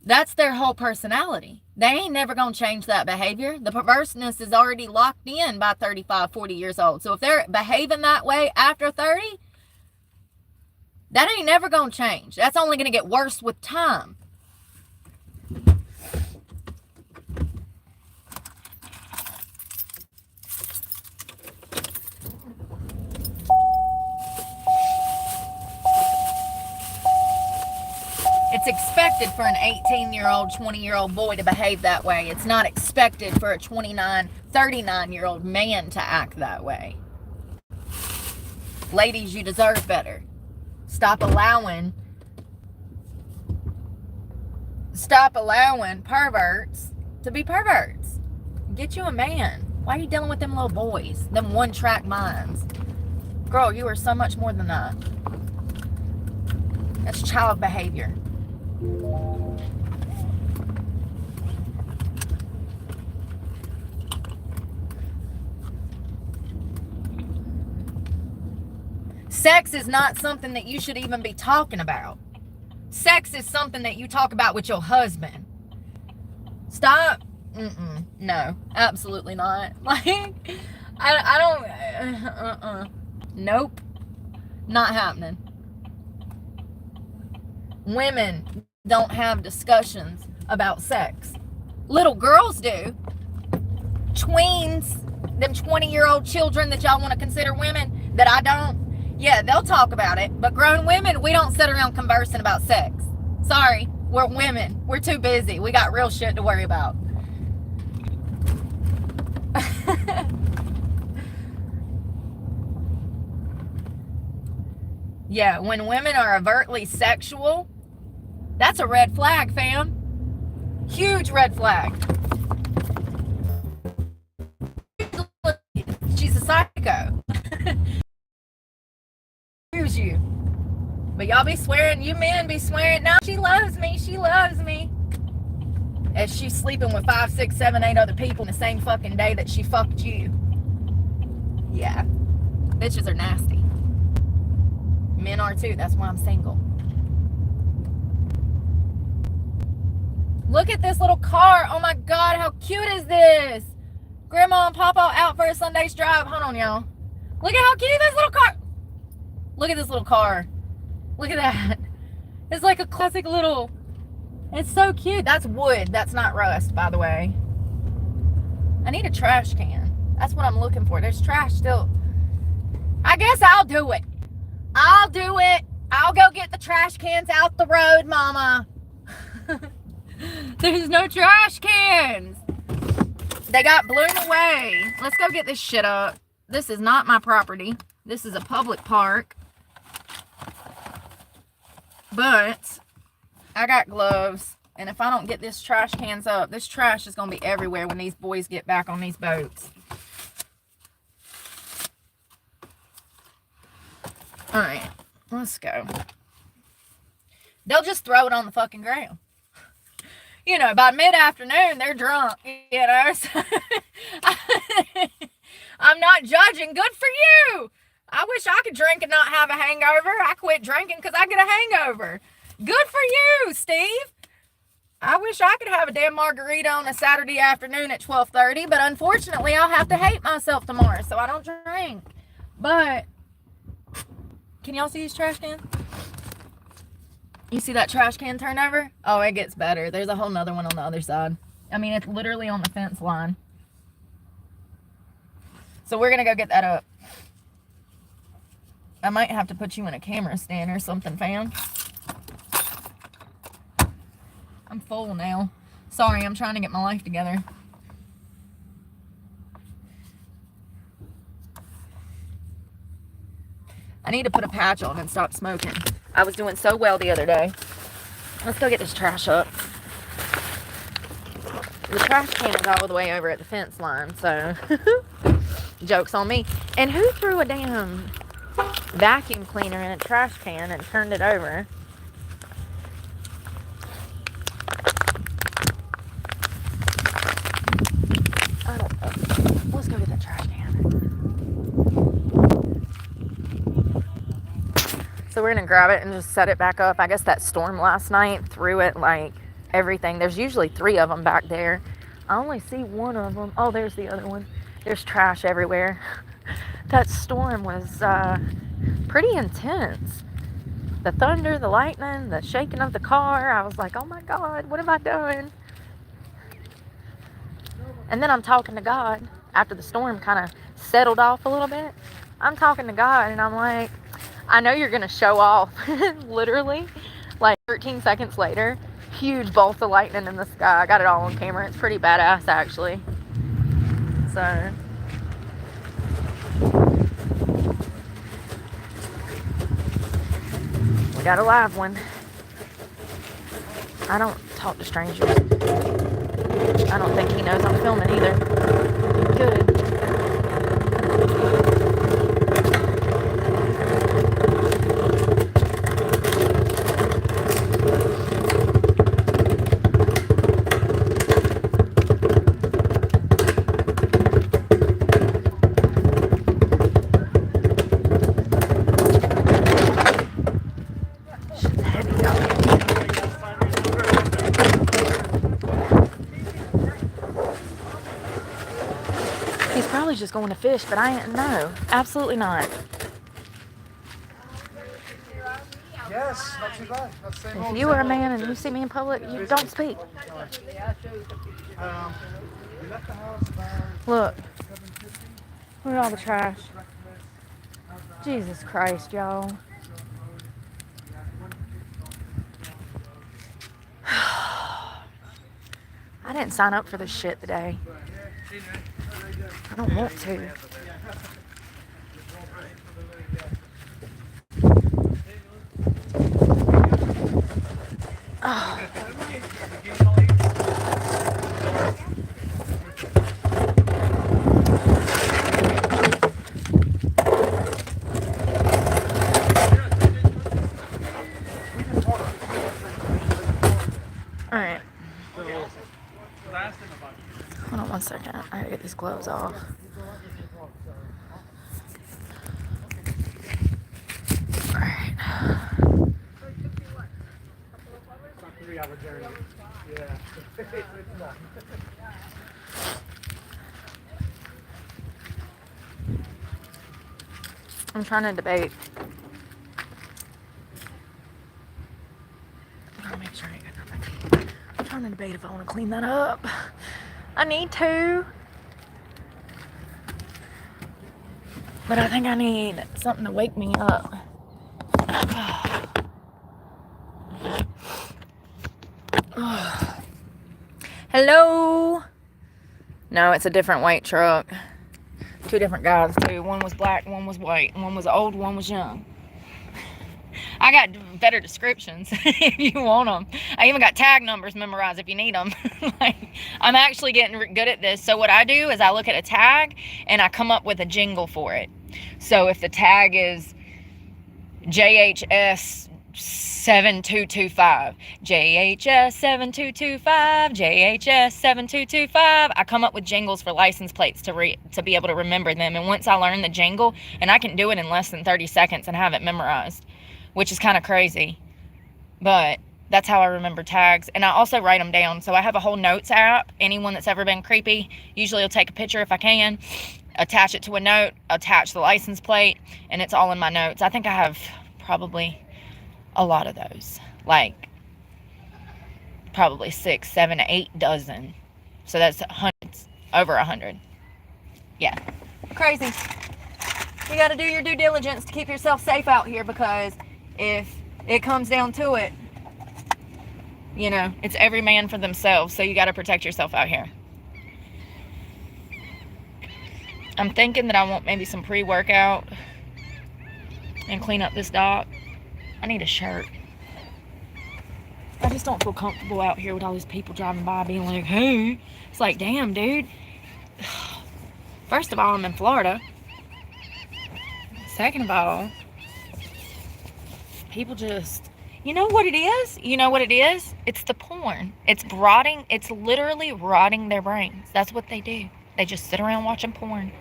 That's their whole personality. They ain't never going to change that behavior. The perverseness is already locked in by 35, 40 years old. So if they're behaving that way after 30, that ain't never going to change. That's only going to get worse with time. It's expected for an 18-year-old, 20-year-old boy to behave that way. It's not expected for a 29, 39-year-old man to act that way. Ladies, you deserve better. Stop allowing perverts to be perverts. Get you a man. Why are you dealing with them little boys? Them one-track minds. Girl, you are so much more than that. That's child behavior. Sex is not something that you should even be talking about. Sex is something that you talk about with your husband. Stop. No, absolutely not. Like, I don't. Nope. Not happening. Women don't have discussions about sex. Little girls do. Tweens, them 20-year-old children that y'all want to consider women, that I don't. Yeah, they'll talk about it. But grown women, we don't sit around conversing about sex. Sorry, we're women. We're too busy. We got real shit to worry about. Yeah, when women are overtly sexual, that's a red flag, fam. Huge red flag. She's a psycho. Here's you. But y'all be swearing, you men be swearing, no, she loves me, she loves me. As she's sleeping with 5, 6, 7, 8 other people in the same fucking day that she fucked you. Yeah. Bitches are nasty. Men are too, that's why I'm single. Look at this little car. Oh my God, how cute is this? Grandma and Papa out for a Sunday's drive. Hold on, y'all. Look at how cute this little car. Look at this little car. Look at that. It's like a classic little, it's so cute. That's wood. That's not rust, by the way. I need a trash can. That's what I'm looking for. There's trash still. I guess I'll do it. I'll do it. I'll go get the trash cans out the road, Mama. There's no trash cans. They got blown away. Let's go get this shit up. This is not my property. This is a public park. But I got gloves. And if I don't get this trash cans up, this trash is going to be everywhere when these boys get back on these boats. Alright, let's go. They'll just throw it on the fucking ground. You know, by mid-afternoon, they're drunk, you know. So I'm not judging. Good for you. I wish I could drink and not have a hangover. I quit drinking because I get a hangover. Good for you, Steve. I wish I could have a damn margarita on a Saturday afternoon at 12:30, but unfortunately, I'll have to hate myself tomorrow, so I don't drink. But, can y'all see these trash cans? You see that trash can turnover? Oh, it gets better. There's a whole nother one on the other side. I mean, it's literally on the fence line. So we're going to go get that up. I might have to put you in a camera stand or something, fam. I'm full now. Sorry, I'm trying to get my life together. I need to put a patch on and stop smoking. I was doing so well the other day. Let's go get this trash up. The trash can is all the way over at the fence line, so joke's on me. And who threw a damn vacuum cleaner in a trash can and turned it over? I don't know. Let's go get that trash can. So we're gonna grab it and just set it back up. I guess that storm last night threw it like everything. There's usually 3 of them back there. I only see 1 of them. Oh, there's the other one. There's trash everywhere. That storm was pretty intense. The thunder, the lightning, the shaking of the car. I was like, oh my God, what am I doing? And then I'm talking to God after the storm kind of settled off a little bit. I'm talking to God and I'm like, I know you're going to show off. Literally, like 13 seconds later, huge bolt of lightning in the sky. I got it all on camera. It's pretty badass, actually. So, we got a live one. I don't talk to strangers. I don't think he knows I'm filming either. Good. He's probably just going to fish, but I ain't, no, absolutely not. Yes, not too bad. That's the same If old, you were a same old. man and you see me in public, you don't speak. We left the house about Look, 7:50. look at all the trash. Jesus Christ, y'all. I didn't sign up for this shit today. I don't want to. Oh. Alright. Hold on one second. I gotta get these gloves off. Alright. 3-hour journey. Yeah. It's not. I'm trying to debate. I'll make sure I ain't got nothing. I'm trying to debate if I want to clean that up. I need to. But I think I need something to wake me up. Hello? No, it's a different white truck. 2 different guys too. One was black, one was white. One was old, one was young. I got better descriptions if you want them. I even got tag numbers memorized if you need them. Like, I'm actually getting good at this. So what I do is I look at a tag and I come up with a jingle for it. So if the tag is JHS 7225, JHS 7225, JHS 7225, I come up with jingles for license plates to be able to remember them. And once I learn the jingle, and I can do it in less than 30 seconds and have it memorized, which is kind of crazy, but that's how I remember tags. And I also write them down. So I have a whole notes app. Anyone that's ever been creepy, usually will take a picture if I can, attach it to a note, attach the license plate, and it's all in my notes. I think I have probably a lot of those, like probably 6, 7, 8 dozen. So that's hundreds, over 100. Yeah, crazy. You got to do your due diligence to keep yourself safe out here, because if it comes down to it, you know, it's every man for themselves. So you got to protect yourself out here. I'm thinking that I want maybe some pre-workout and clean up this dock. I need a shirt. I just don't feel comfortable out here with all these people driving by being like, hey. It's like, damn, dude. First of all, I'm in Florida. Second of all, people just, you know what it is? You know what it is? It's the porn. It's rotting. It's literally rotting their brains. That's what they do. They just sit around watching porn.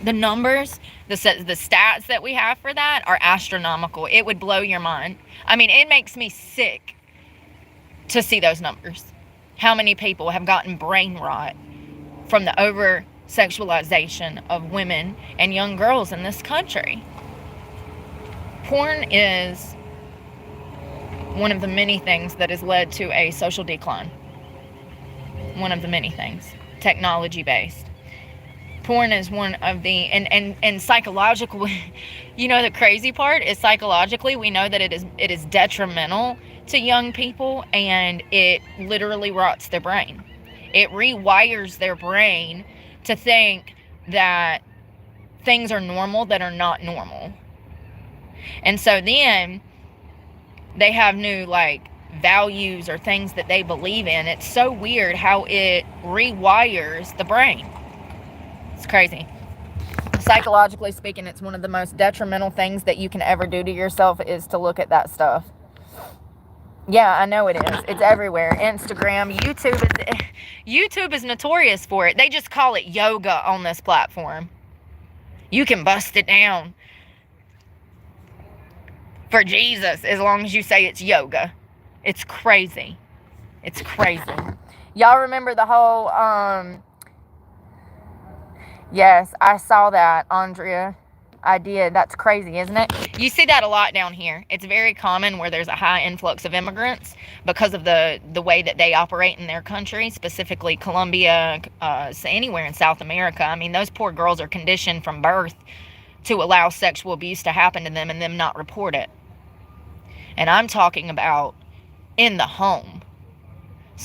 The numbers, the stats that we have for that are astronomical. It would blow your mind. I mean, it makes me sick to see those numbers. How many people have gotten brain rot from the over-sexualization of women and young girls in this country? Porn is one of the many things that has led to a social decline. One of the many things. Technology-based. Porn is one of the, and psychological, you know, the crazy part is psychologically, we know that it is detrimental to young people, and it literally rots their brain. It rewires their brain to think that things are normal that are not normal. And so then they have new, like, values or things that they believe in. It's so weird how it rewires the brain. It's crazy. Psychologically speaking, it's one of the most detrimental things that you can ever do to yourself is to look at that stuff. Yeah, I know it is. It's everywhere. Instagram, YouTube is notorious for it. They just call it yoga on this platform. You can bust it down for Jesus as long as you say it's yoga. It's crazy. It's crazy. Y'all remember the whole, yes, I saw that, Andrea. I did. That's crazy, isn't it? You see that a lot down here. It's very common where there's a high influx of immigrants because of the way that they operate in their country, specifically Colombia, anywhere in South America. I mean, those poor girls are conditioned from birth to allow sexual abuse to happen to them and them not report it. And I'm talking about in the home.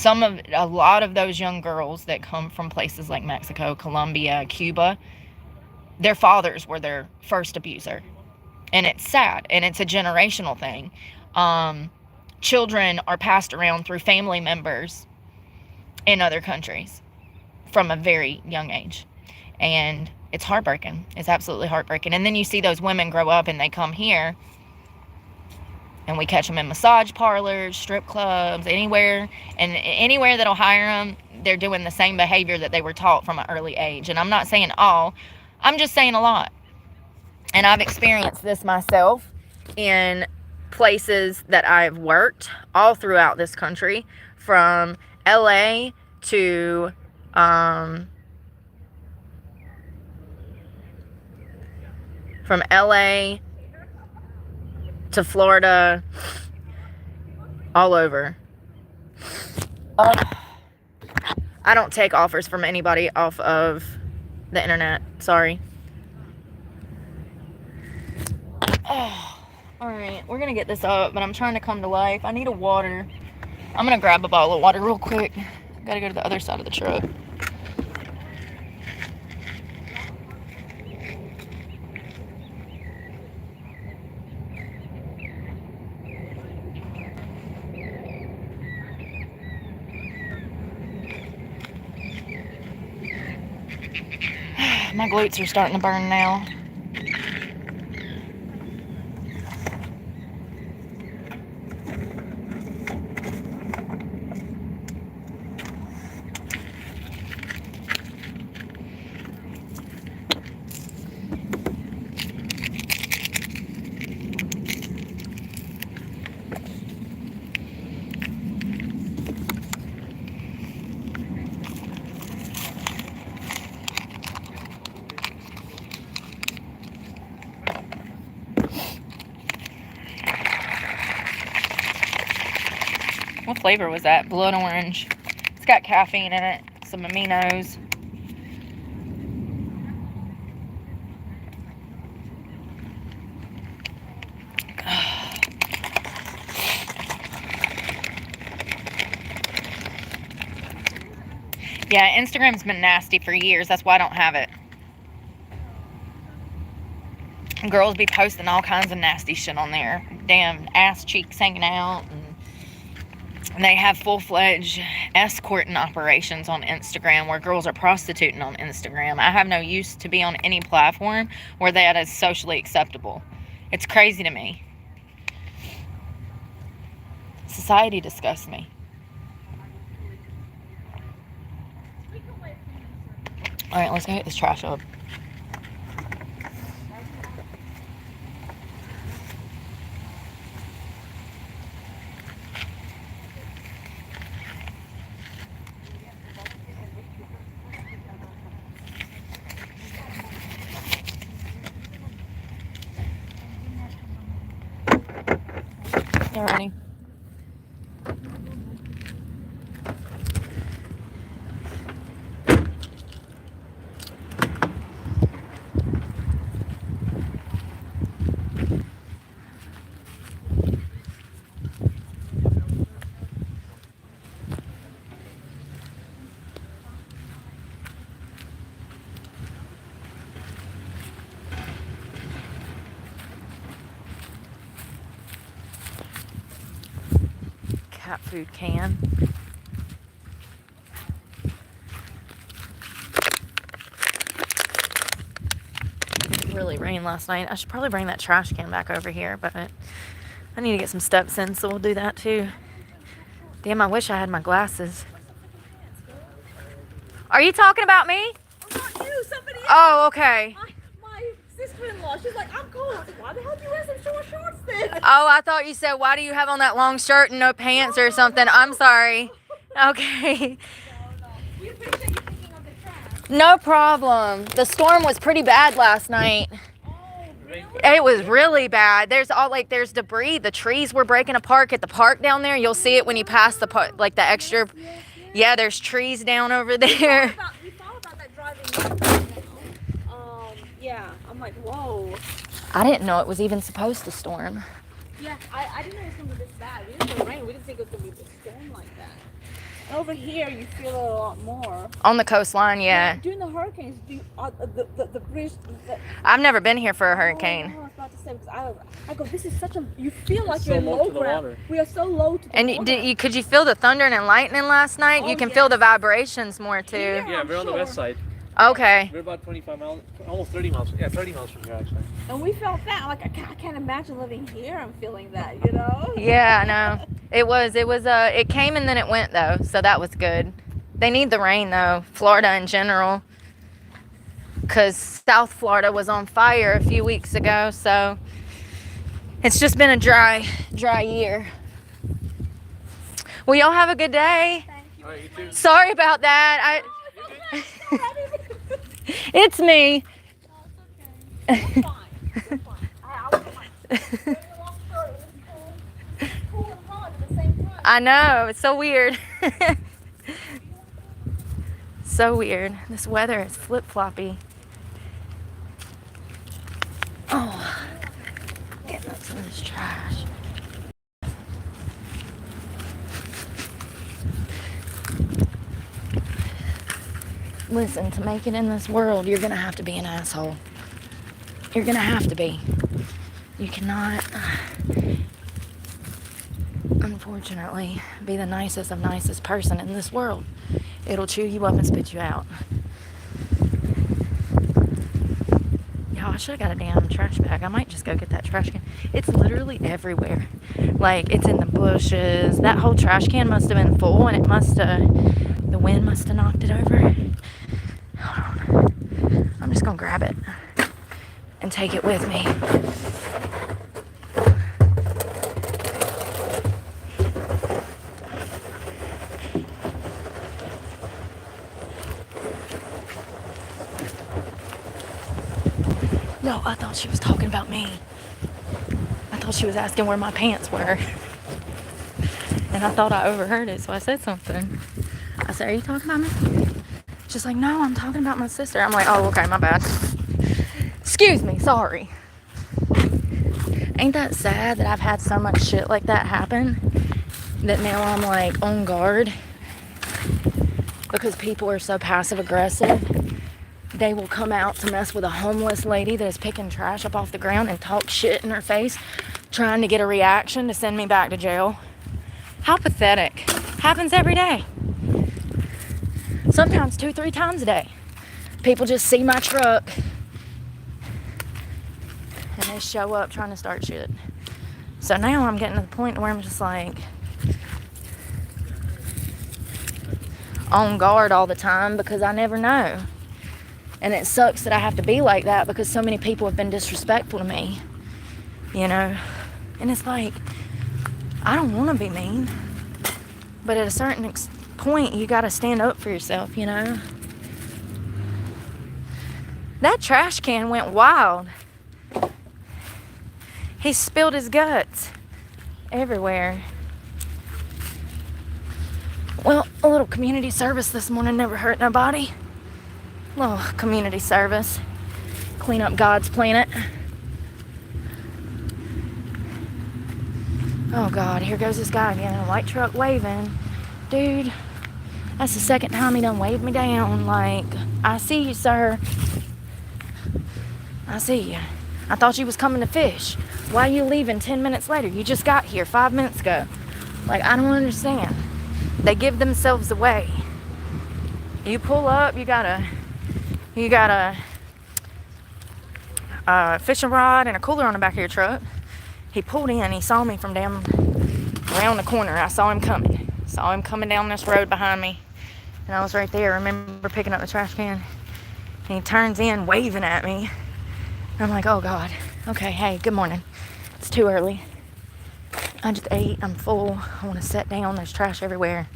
A lot of those young girls that come from places like Mexico, Colombia, Cuba, their fathers were their first abuser. And it's sad. And it's a generational thing. Children are passed around through family members in other countries from a very young age. And it's heartbreaking. It's absolutely heartbreaking. And then you see those women grow up and they come here. And we catch them in massage parlors, strip clubs, anywhere. And anywhere that'll hire them, they're doing the same behavior that they were taught from an early age. And I'm not saying all. I'm just saying a lot. And I've experienced this myself in places that I've worked all throughout this country, from LA to Florida, all over. I don't take offers from anybody off of the internet. Sorry. Oh, all right. We're going to get this up, but I'm trying to come to life. I need a water. I'm going to grab a bottle of water real quick. Got to go to the other side of the truck. My glutes are starting to burn now. What flavor was that? Blood orange. It's got caffeine in it, some aminos. Yeah, Instagram's been nasty for years. That's why I don't have it. Girls be posting all kinds of nasty shit on there. Damn ass cheeks hanging out. And they have full-fledged escorting operations on Instagram where girls are prostituting on Instagram. I have no use to be on any platform where that is socially acceptable. It's crazy to me. Society disgusts me. Alright, let's go hit this trash up. Alrighty. cat food can. It really rained last night. I should probably bring that trash can back over here, but I need to get some steps in, so we'll do that too. Damn, I wish I had my glasses. Are you talking about me? Not you, somebody else. Oh, okay. My sister-in-law, she's like, I'm cold. I was like, why the hell do you wear some short shorts then? Oh, I thought you said, why do you have on that long shirt and no pants or something? I'm sorry. Okay. We appreciate you thinking of the trash. No problem. The storm was pretty bad last night. Oh, really? It was really bad. There's debris. The trees were breaking apart at the park down there. You'll see it when you pass the park, like the extra. Yeah, there's trees down over there. We thought about that driving. Yeah, I'm like, whoa. I didn't know it was even supposed to storm. Yeah, I didn't know it was going to be this bad. We didn't know rain. We didn't think it was going to be a storm like that. And over here, you feel it a lot more. On the coastline, yeah. During the hurricanes, the bridge. I've never been here for a hurricane. Oh, I was about to say, because I go, this is such a, you feel like So you're in low low to the ground. water. We are so low to the And water. could you feel the thunder and lightning last night? Oh, You can feel the vibrations more too. Yeah, we're on the west side. Okay. We're about 25 miles, almost 30 miles. Yeah, 30 miles from here actually. And we felt that. Like, I can't imagine living here and feeling that, you know? Yeah, I know. It came and then it went though, so that was good. They need the rain though, Florida in general. Because South Florida was on fire a few weeks ago, so it's just been a dry year. Well, y'all have a good day. All right, you too. Sorry about that. It's me. Fine. You're fine. I was fine. Cool and hot at the same time. I know, it's so weird. So weird. This weather is flip-floppy. Oh, getting up some of this trash. Listen, to make it in this world, you're gonna have to be an asshole. You're gonna have to be. You cannot, unfortunately, be the nicest of nicest person in this world. It'll chew you up and spit you out. Y'all, I should have got a damn trash bag. I might just go get that trash can. It's literally everywhere. Like, it's in the bushes. That whole trash can must have been full, and the wind must have knocked it over. Hold on. I'm just gonna grab it and take it with me. No, I thought she was talking about me. I thought she was asking where my pants were. And I thought I overheard it, so I said something. I said, are you talking about me? She's like, no, I'm talking about my sister. I'm like, oh, okay, my bad. Excuse me, sorry. Ain't that sad that I've had so much shit like that happen that now I'm like on guard because people are so passive aggressive? They will come out to mess with a homeless lady that is picking trash up off the ground and talk shit in her face, trying to get a reaction to send me back to jail. How pathetic. Happens every day. Sometimes 2-3 times a day. People just see my truck and they show up trying to start shit. So now I'm getting to the point where I'm just like on guard all the time because I never know. And it sucks that I have to be like that because so many people have been disrespectful to me, you know? And it's like, I don't want to be mean, but at a certain point, you got to stand up for yourself, you know? That trash can went wild. He spilled his guts everywhere. Well, a little community service this morning never hurt nobody. Little community service. Clean up God's planet. Oh God, here goes this guy again in a white truck waving. Dude, that's the second time he done waved me down. Like, I see you, sir. I see you. I thought you was coming to fish. Why are you leaving 10 minutes later? You just got here 5 minutes ago. Like, I don't understand. They give themselves away. You pull up, you got a fishing rod and a cooler on the back of your truck. He pulled in, he saw me from down around the corner. I saw him coming. Saw him coming down this road behind me. And I was right there. I remember picking up the trash can. And he turns in, waving at me. And I'm like, oh God. Okay, hey, good morning. It's too early. I just ate. I'm full. I want to sit down. There's trash everywhere.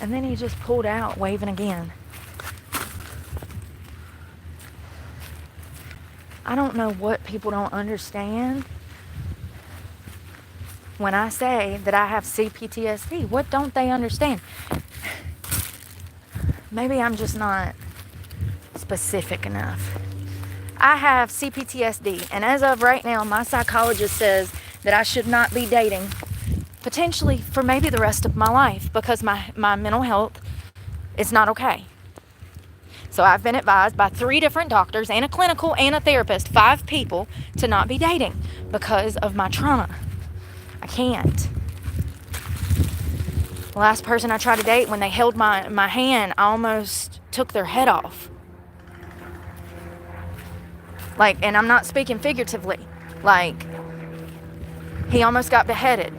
And then he just pulled out, waving again. I don't know what people don't understand when I say that I have CPTSD. What don't they understand? Maybe I'm just not specific enough. I have CPTSD, and as of right now, my psychologist says that I should not be dating, potentially for maybe the rest of my life, because my mental health is not okay. So I've been advised by 3 different doctors and a clinical and a therapist, 5 people, to not be dating because of my trauma. I can't. The last person I tried to date, when they held my hand, I almost took their head off. Like, and I'm not speaking figuratively. Like, he almost got beheaded.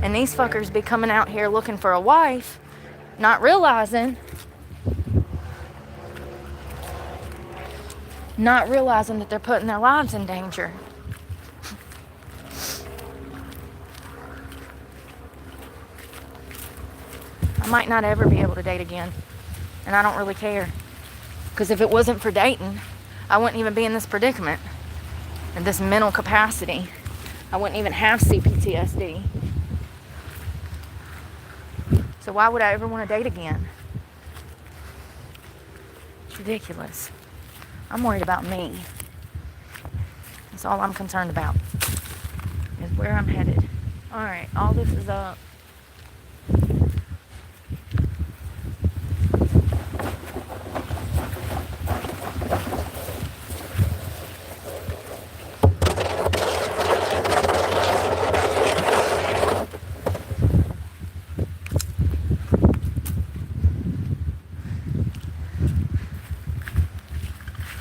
And these fuckers be coming out here looking for a wife, not realizing that they're putting their lives in danger. I might not ever be able to date again. And I don't really care. Because if it wasn't for dating, I wouldn't even be in this predicament. In this mental capacity. I wouldn't even have CPTSD. So why would I ever want to date again? It's ridiculous. I'm worried about me. That's all I'm concerned about. Is where I'm headed. Alright, all this is up.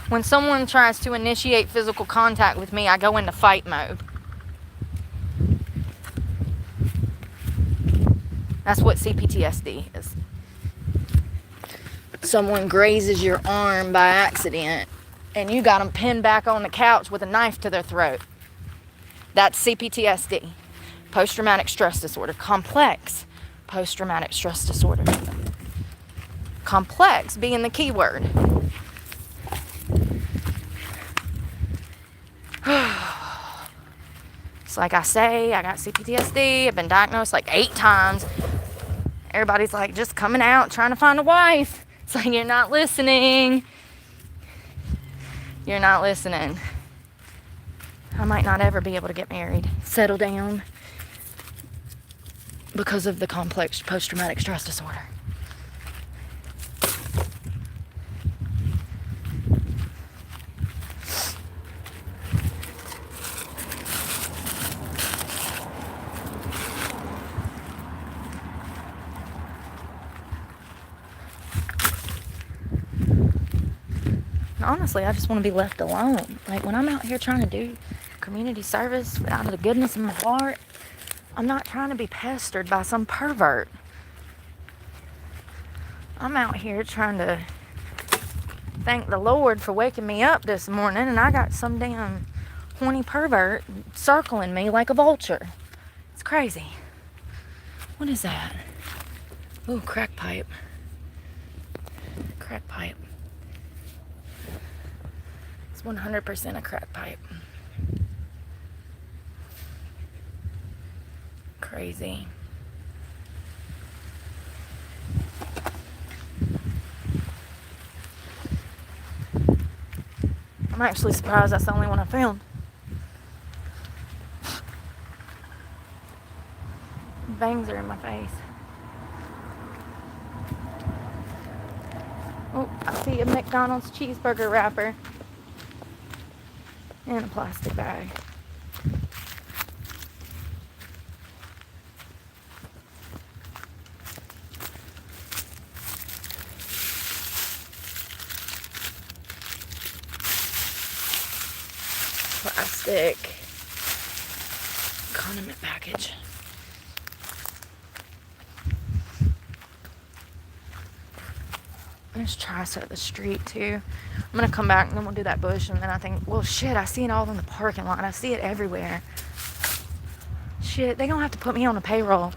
When someone tries to initiate physical contact with me, I go into fight mode. That's what CPTSD is. Someone grazes your arm by accident and you got them pinned back on the couch with a knife to their throat. That's CPTSD. Post-traumatic stress disorder. Complex post-traumatic stress disorder. Complex being the key word. It's like I say, I got CPTSD. I've been diagnosed like 8 times. Everybody's like just coming out trying to find a wife. It's like, you're not listening. You're not listening. I might not ever be able to get married, settle down, because of the complex post-traumatic stress disorder. Honestly, I just want to be left alone. Like, when I'm out here trying to do community service out of the goodness of my heart, I'm not trying to be pestered by some pervert. I'm out here trying to thank the Lord for waking me up this morning, and I got some damn horny pervert circling me like a vulture. It's crazy. What is that? Ooh, crack pipe. Crack pipe. 100% a crack pipe. Crazy. I'm actually surprised that's the only one I found. Bangs are in my face. Oh, I see a McDonald's cheeseburger wrapper. And a plastic bag. thick condiment package. There's Trice up the street too. I'm gonna come back and then we'll do that bush, and then I think, well, shit, I see it all in the parking lot. I see it everywhere. Shit, they gonna have to put me on a payroll.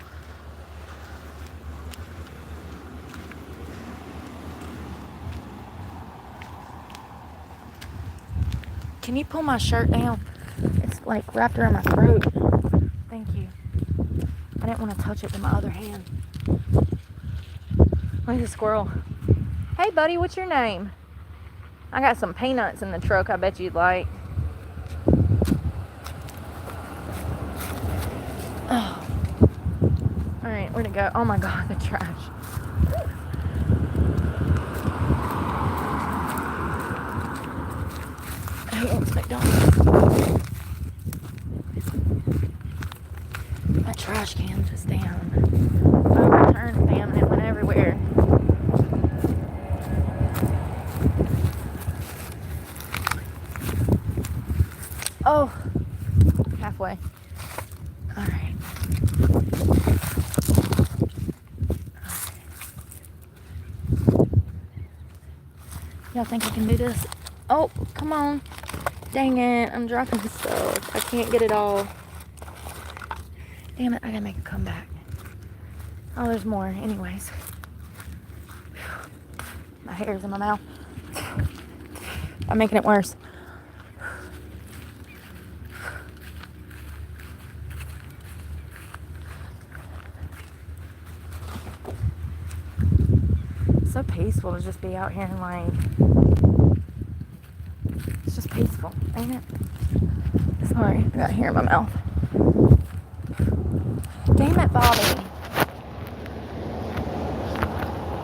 Can you pull my shirt down? It's like wrapped around my throat. Thank you. I didn't want to touch it with my other hand. Look at the squirrel. Hey buddy, what's your name? I got some peanuts in the truck I bet you'd like. Oh. Alright, where'd it go? Oh my god, the trash. Who owns McDonald's? My trash can just down. Overturned, damn, and it went everywhere. Oh, halfway. All right. Y'all think I can do this? Oh, come on. Dang it, I'm dropping stuff. I can't get it all. Damn it, I gotta make a comeback. Oh, there's more. Anyways. My hair's in my mouth. I'm making it worse. So peaceful to just be out here and like, it's just peaceful, ain't it? Sorry, I got hair in my mouth. Damn it, Bobby.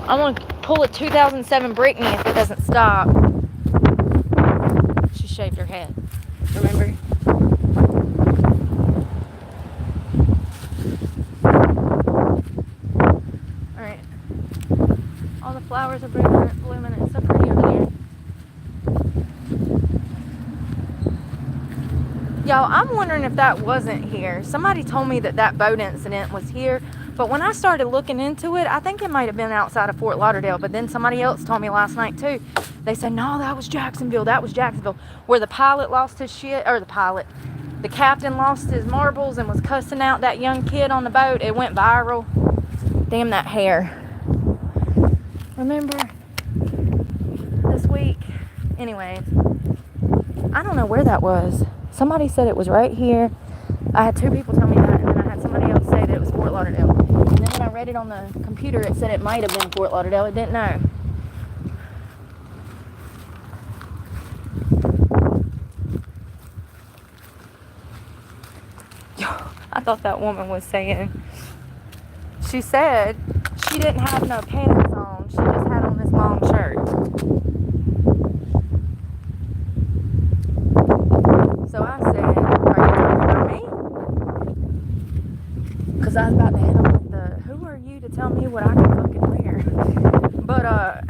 I'm gonna pull a 2007 Brittany if it doesn't stop. She shaved her head, remember? Alright. All the flowers are blooming. It's so pretty over there. Y'all, I'm wondering if that wasn't here. Somebody told me that that boat incident was here, but when I started looking into it, I think it might have been outside of Fort Lauderdale, but then somebody else told me last night too. They said, no, that was Jacksonville. That was Jacksonville, where the pilot lost his shit, or the captain lost his marbles and was cussing out that young kid on the boat. It went viral. Damn that hair. Remember this week? Anyways, I don't know where that was. Somebody said it was right here. I had two people tell me that, and then I had somebody else say that it was Fort Lauderdale. And then when I read it on the computer, it said it might have been Fort Lauderdale. It didn't know. I thought that woman was saying, she said she didn't have no pants on. She just had on this long shirt. So I said, are you talking about me? Because I was about to hit him with the, who are you to tell me what I can fucking wear? But,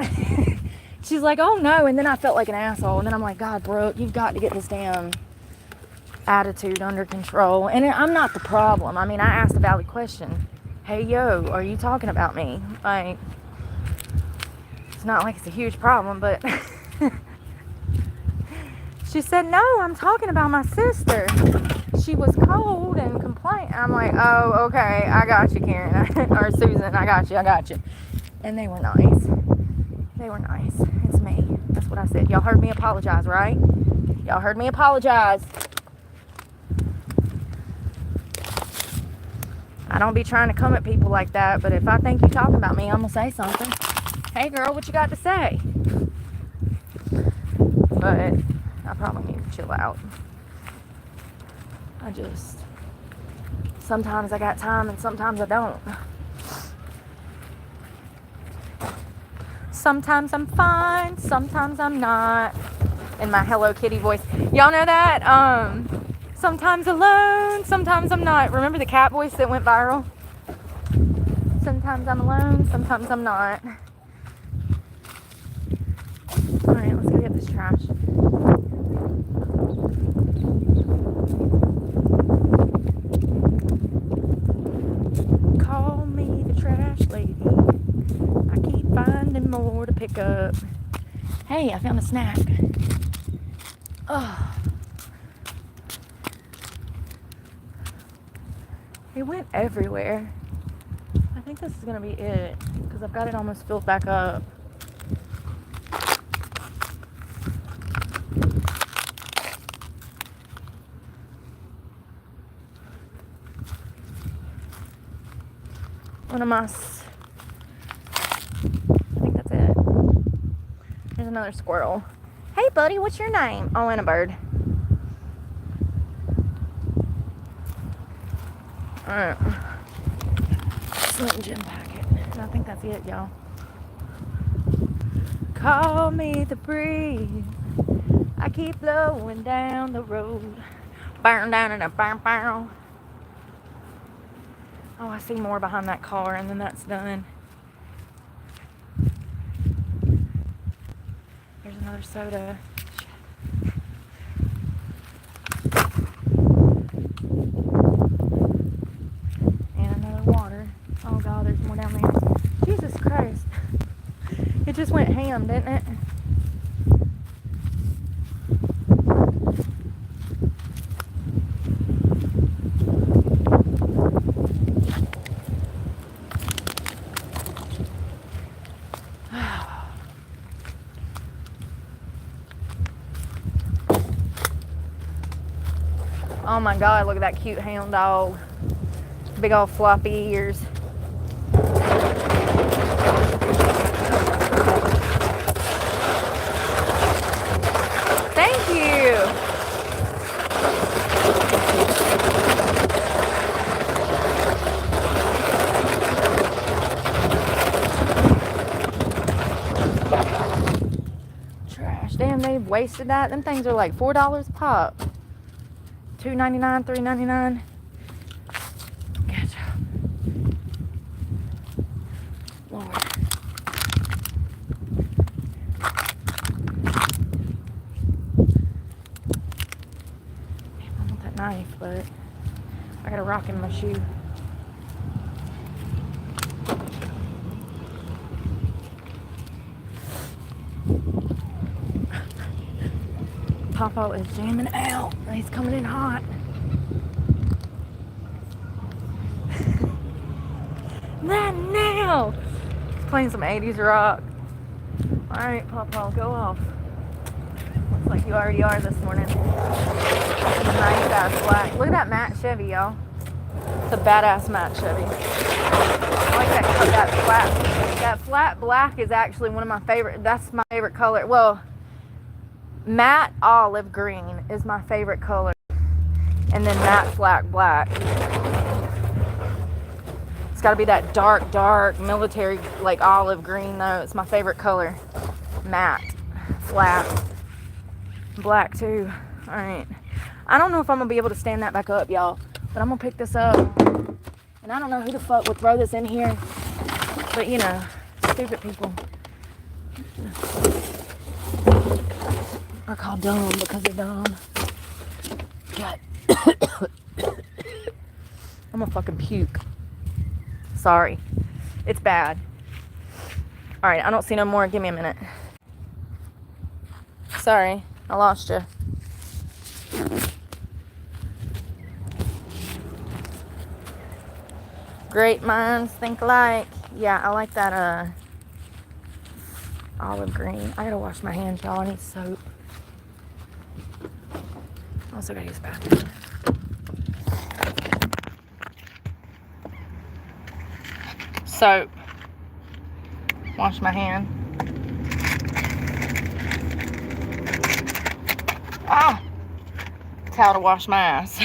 she's like, oh no. And then I felt like an asshole. And then I'm like, God, Brooke, you've got to get this damn attitude under control. And I'm not the problem. I mean, I asked a valid question. Hey, yo, are you talking about me? Like, it's not like it's a huge problem, but she said, no, I'm talking about my sister. She was cold and complained. I'm like, oh, okay, I got you, Karen. Or Susan, I got you. And they were nice. They were nice. It's me. That's what I said. Y'all heard me apologize, right? Y'all heard me apologize. I don't be trying to come at people like that, but if I think you're talking about me, I'm going to say something. Hey, girl, what you got to say? But I probably need to chill out. Sometimes I got time and sometimes I don't. Sometimes I'm fine, sometimes I'm not. In my Hello Kitty voice. Y'all know that? Sometimes alone, sometimes I'm not. Remember the cat voice that went viral? Sometimes I'm alone, sometimes I'm not. Alright, let's go get this trash. pick up. Hey, I found a snack. Oh. It went everywhere. I think this is going to be it because I've got it almost filled back up. One of my... I think that's it. There's another squirrel. Hey, buddy, what's your name? Oh, and a bird. Alright. Slim Jim packet. And I think that's it, y'all. Call me the breeze. I keep blowing down the road. Burn down in a burn. Oh, I see more behind that car, and then that's done. There's another soda. And another water. Oh God, there's more down there. Jesus Christ. It just went ham, didn't it? Oh my God, look at that cute hound dog. Big old floppy ears. Thank you. Trash. Damn, they've wasted that. Them things are like $4 a pop. $2.99, $3.99. Good job. Lord. Damn, I want that knife, but I got a rock in my shoe. Papa is jamming out. He's coming in hot. Not now. He's playing some 80s rock. Alright, Papa, go off. Looks like you already are this morning. Nice ass black. Look at that matte Chevy, y'all. It's a badass matte Chevy. I like that flat. That flat black is actually one of my favorite. That's my favorite color. Well, matte olive green is my favorite color, and then matte flat black. It's got to be that dark military like olive green though. It's my favorite color. Matte flat black too. All right, I don't know if I'm gonna be able to stand that back up, y'all, but I'm gonna pick this up, and I don't know who the fuck would throw this in here, but you know, stupid people are called dumb because they're dumb. God. I'm gonna fucking puke. Sorry. It's bad. Alright, I don't see no more. Give me a minute. Sorry, I lost you. Great minds think alike. Yeah, I like that olive green. I gotta wash my hands, y'all. I need soap. Also gotta use the bathroom. Soap. Wash my hand. Ah! Towel to wash my ass.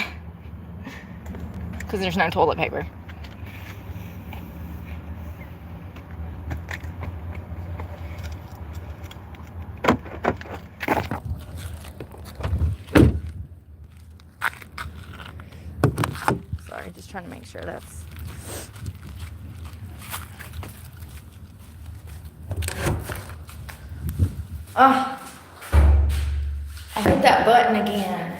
Because there's no toilet paper. Sorry, just trying to make sure that's... Oh, I hit that button again.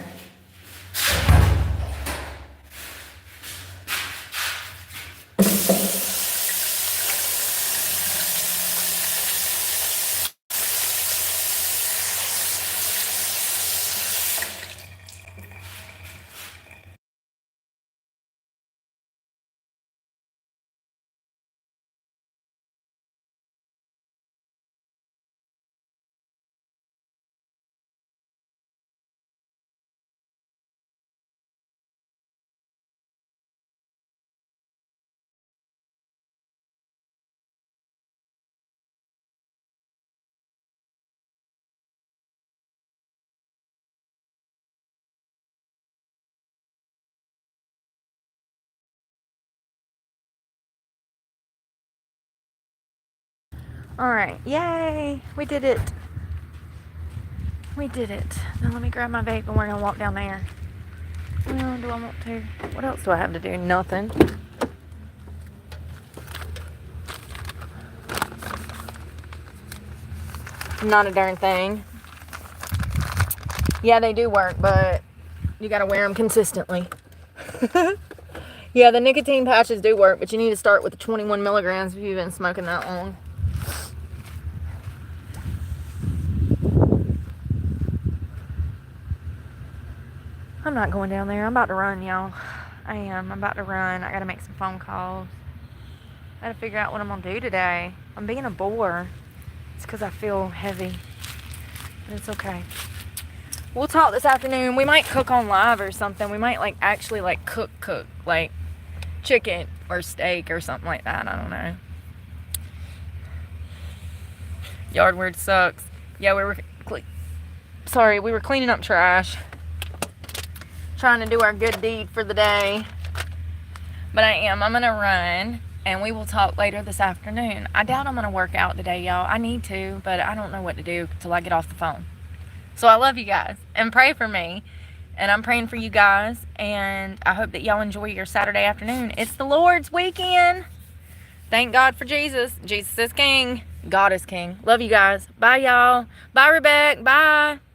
Alright, yay! We did it. We did it. Now let me grab my vape and we're gonna walk down there. Well, do I want to? What else do I have to do? Nothing. Not a darn thing. Yeah, they do work, but you gotta wear them consistently. Yeah, the nicotine patches do work, but you need to start with the 21 milligrams if you've been smoking that long. I'm not going down there. I'm about to run, y'all. I am. I'm about to run. I gotta make some phone calls. I gotta figure out what I'm gonna do today. I'm being a bore. It's because I feel heavy. But it's okay. We'll talk this afternoon. We might cook on live or something. We might like actually like cook like chicken or steak or something like that. I don't know. Yard word sucks. Yeah, we were cleaning up trash. Trying to do our good deed for the day. But I'm gonna run and we will talk later this afternoon. I doubt I'm gonna work out today, y'all. I need to, but I don't know what to do till I get off the phone. So I love you guys and pray for me. And I'm praying for you guys. And I hope that y'all enjoy your Saturday afternoon. It's the Lord's weekend. Thank God for Jesus. Jesus is King. God is King. Love you guys. Bye, y'all. Bye, Rebecca. Bye.